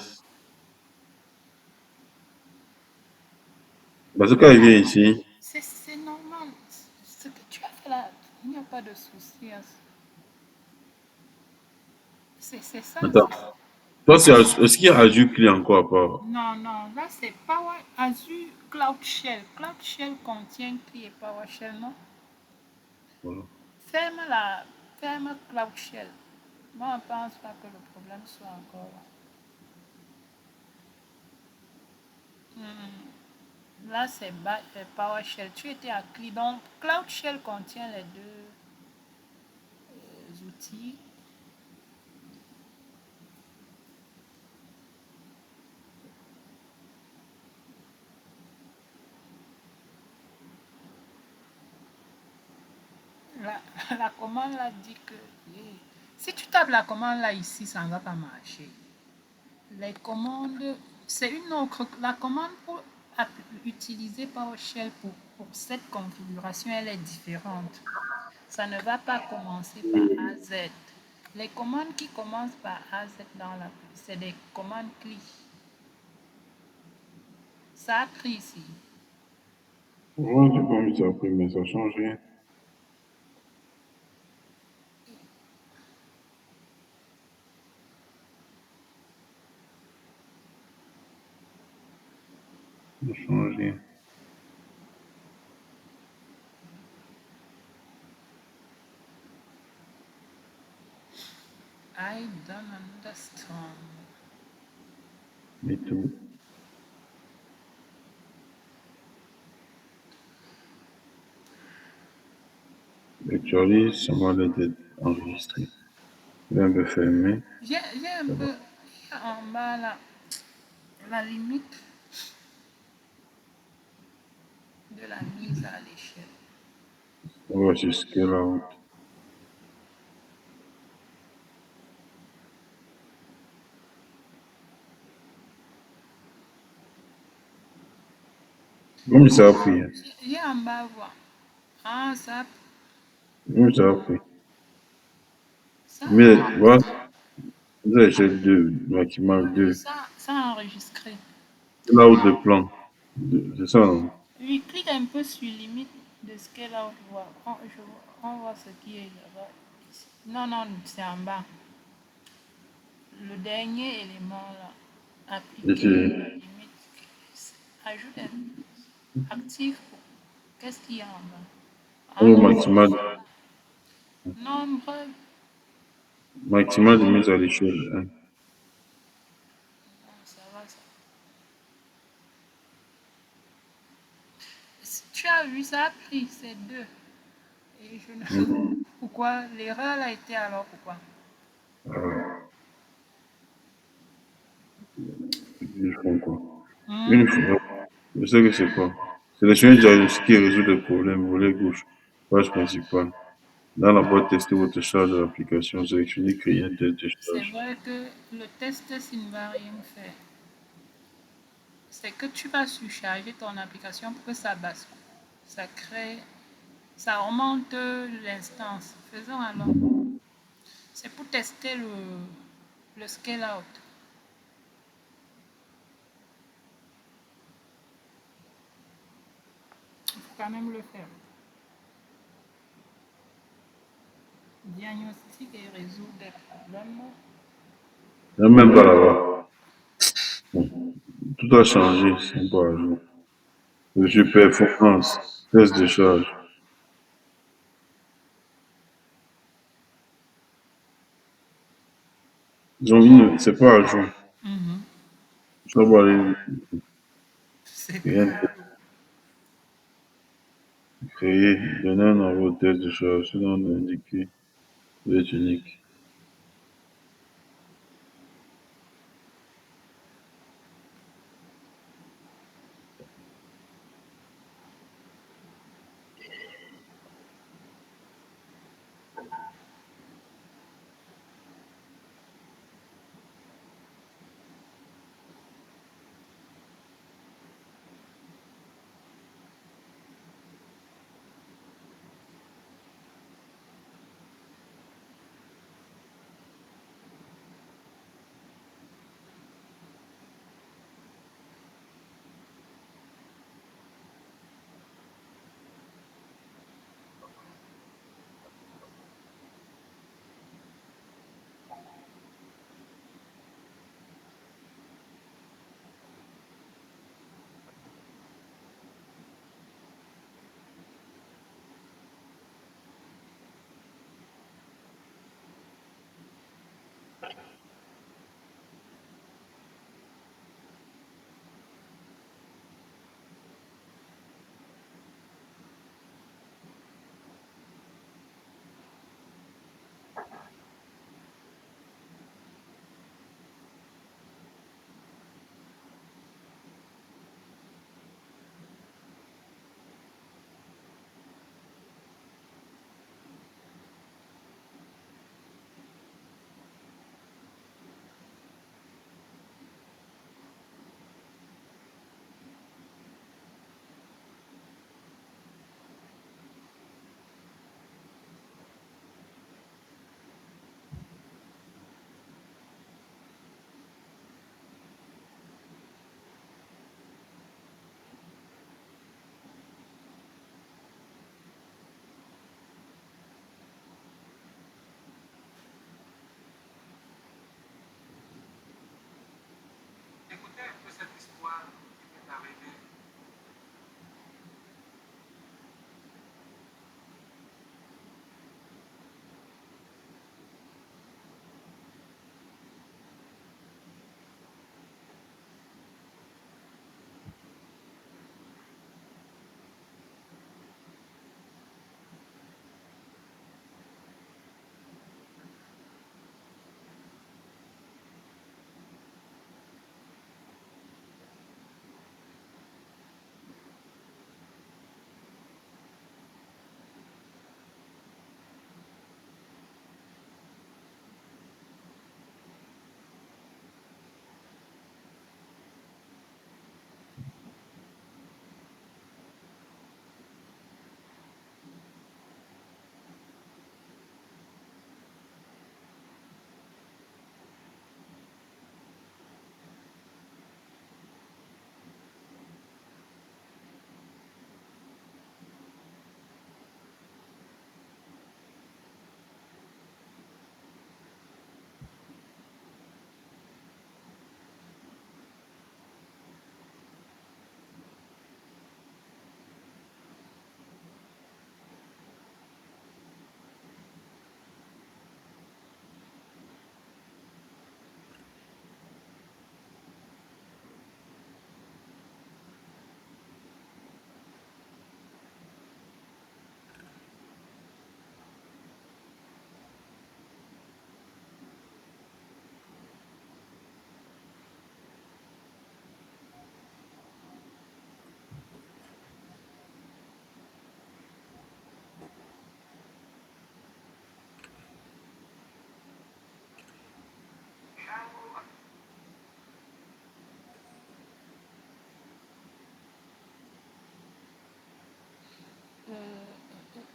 Parce que quand il vient ici, C'est normal. Ce que tu as fait là, il n'y a pas de souci. C'est ça. attends. Toi, est-ce qu'il y a Azure Client encore à part? Non, non, là c'est Power Azure Cloud Shell. Cloud Shell contient qui est PowerShell, non? Voilà. Ferme la, ferme Cloud Shell. Moi, je ne pense pas que le problème soit encore là. Là, c'est PowerShell. Tu étais à CLI. Donc, Cloud Shell contient les deux outils. La, la commande là dit que si tu tapes la commande là ici, ça ne va pas marcher. Les commandes, c'est une autre. La commande pour utiliser PowerShell pour cette configuration, elle est différente. Ça ne va pas commencer par A Z. Les commandes qui commencent par A Z dans l'appli, c'est des commandes CLI. Ça a pris ici. Ouais, j'ai pas mis ça après, mais ça change rien. Ça change rien. I don't understand. Mais tout. Actualise, ça m'a l'air d'être enregistré. Je vais un peu fermer. J'ai un Ça va. peu en bas là, la limite de la mise à l'échelle. On va sur Scale Out. Bon, mais ça a pris. Hein. J'ai en bas voir. Ah, Bon, ça a pris. ça, Mais voilà, vous avez l'échelle 2, maximal 2. ça a enregistré. Scale Out de plan. C'est ça, non? Oui, clique un peu sur limite de scale out. On voit ce qui est là-bas. Non, non, c'est en bas. Le dernier élément là, Et appliquer c'est la limite. Ajoute un actif. Qu'est-ce qu'il y a en bas? Ah au non, maximal, nombre. maximal de mise à l'échelle 1. Non, ça va, ça. Si tu as vu, ça a pris, c'est deux. Et je ne... Pourquoi? L'erreur a été alors pourquoi? Je comprends. Hmm. Une fois, je sais que c'est quoi. Sélectionnez diagnostic et résoudre le problème. Volet gauche. Page principale. Dans la boîte, testez votre charge de l'application. Sélectionnez créer un test de C'est charge. vrai que le test, il ne va rien faire. C'est que tu vas surcharger ton application pour que ça bascule. Ça crée, ça remonte l'instance. Faisons alors. C'est pour tester le scale out. Il faut quand même le faire. Diagnostic et résoudre des problèmes. Même pas là-bas. Bon. Tout a changé. C'est pas à jour. Je suis performance. Test de charge. C'est pas à jour. Je dois aller C'est créer, créer, donner un envoi au test de charge. Sinon, on a indiqué. Vous êtes unique.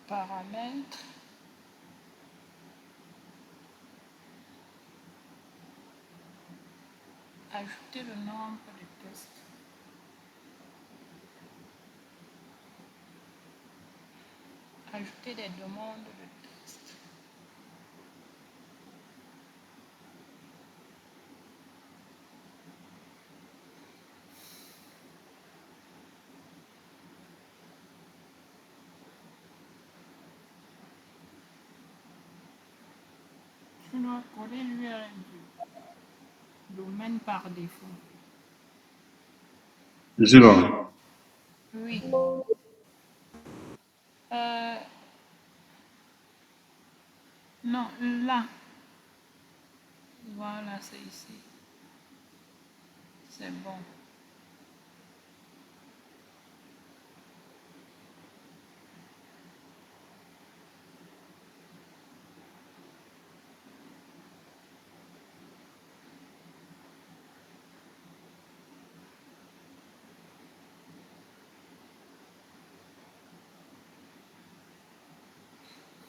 Paramètres. Ajouter le nombre de tests. Ajouter des demandes de tests. Tu dois coller l'URL du domaine par défaut. Ici, là. Oui. Non, là. Voilà, c'est ici. C'est bon.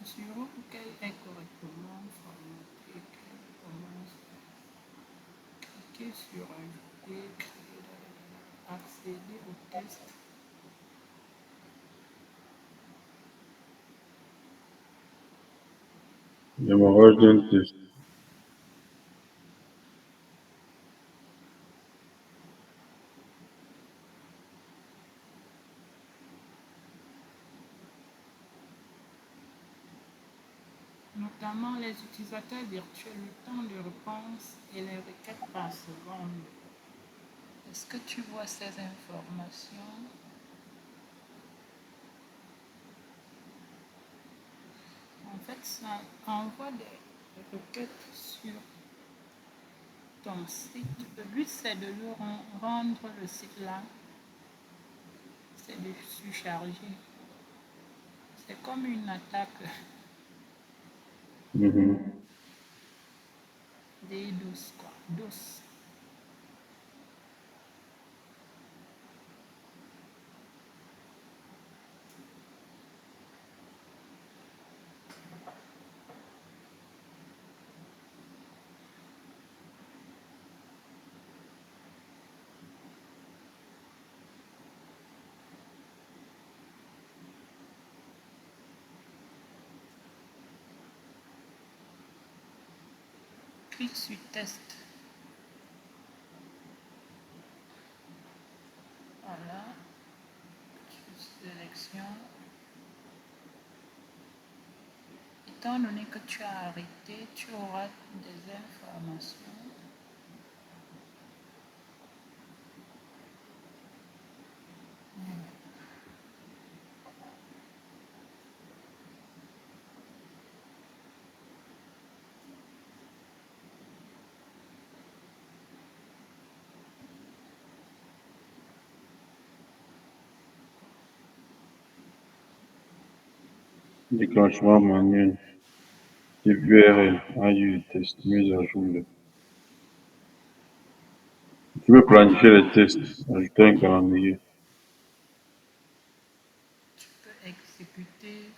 Assurons qu'elle est correctement formatée, qu'elle commence à cliquer sur ajouter, créer, accéder au test. Démarrage d'un test. Notamment les utilisateurs virtuels, le temps de réponse et les requêtes par seconde. Est-ce que tu vois ces informations? En fait, ça envoie des requêtes sur ton site. Le but, c'est de lui rendre le site là. C'est de surcharger. C'est comme une attaque DDoS, quoi. DOS. Clique sur test. Voilà. Je sélectionne. Étant donné que tu as arrêté, tu auras des informations. Déclenchement manuel. Type URL. AU test. Mise à jour. Tu veux planifier les tests. Ajouter un calendrier. Tu peux exécuter.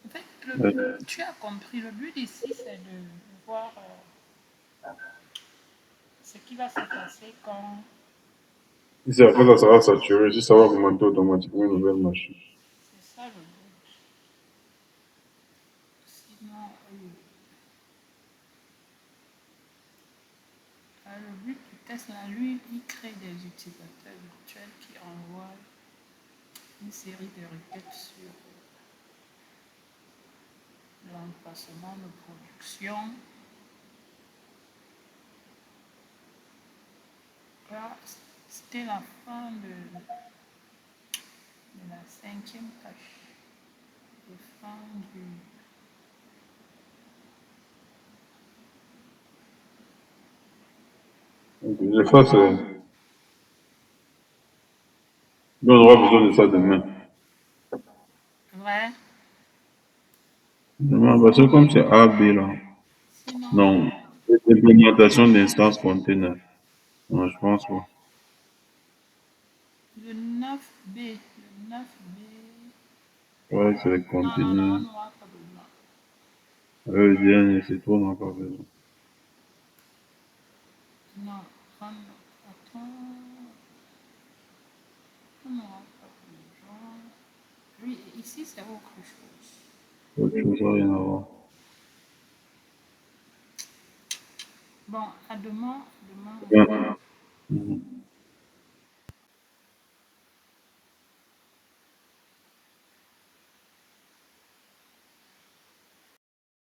En fait, Euh, tu as compris, le but ici, c'est de voir ce qui va se passer quand Si après ça sera saturé, si ça va augmenter automatiquement une nouvelle machine. c'est ça le but. Sinon, le but du test, là, lui, il crée des utilisateurs virtuels qui envoient une série de requêtes sur l'emplacement de production. Là, c'était la fin de la 5e tâche. De fin du. Donc, je fasse. On aura besoin de ça demain. Ouais. Demain, parce que comme c'est A, B là. Sinon, Non. L'implémentation d'instances container. Non, je pense pas. le 9B, le 9B, Ouais, c'est les Non, non, non, on contenus. n'aura pas besoin. EDN, c'est tout, on n'a pas besoin. Non, attends, on n'aura pas besoin. Oui, ici, c'est autre chose. Autre chose, ça n'a rien à voir. Bon, à demain, demain. Ouais. Mhm.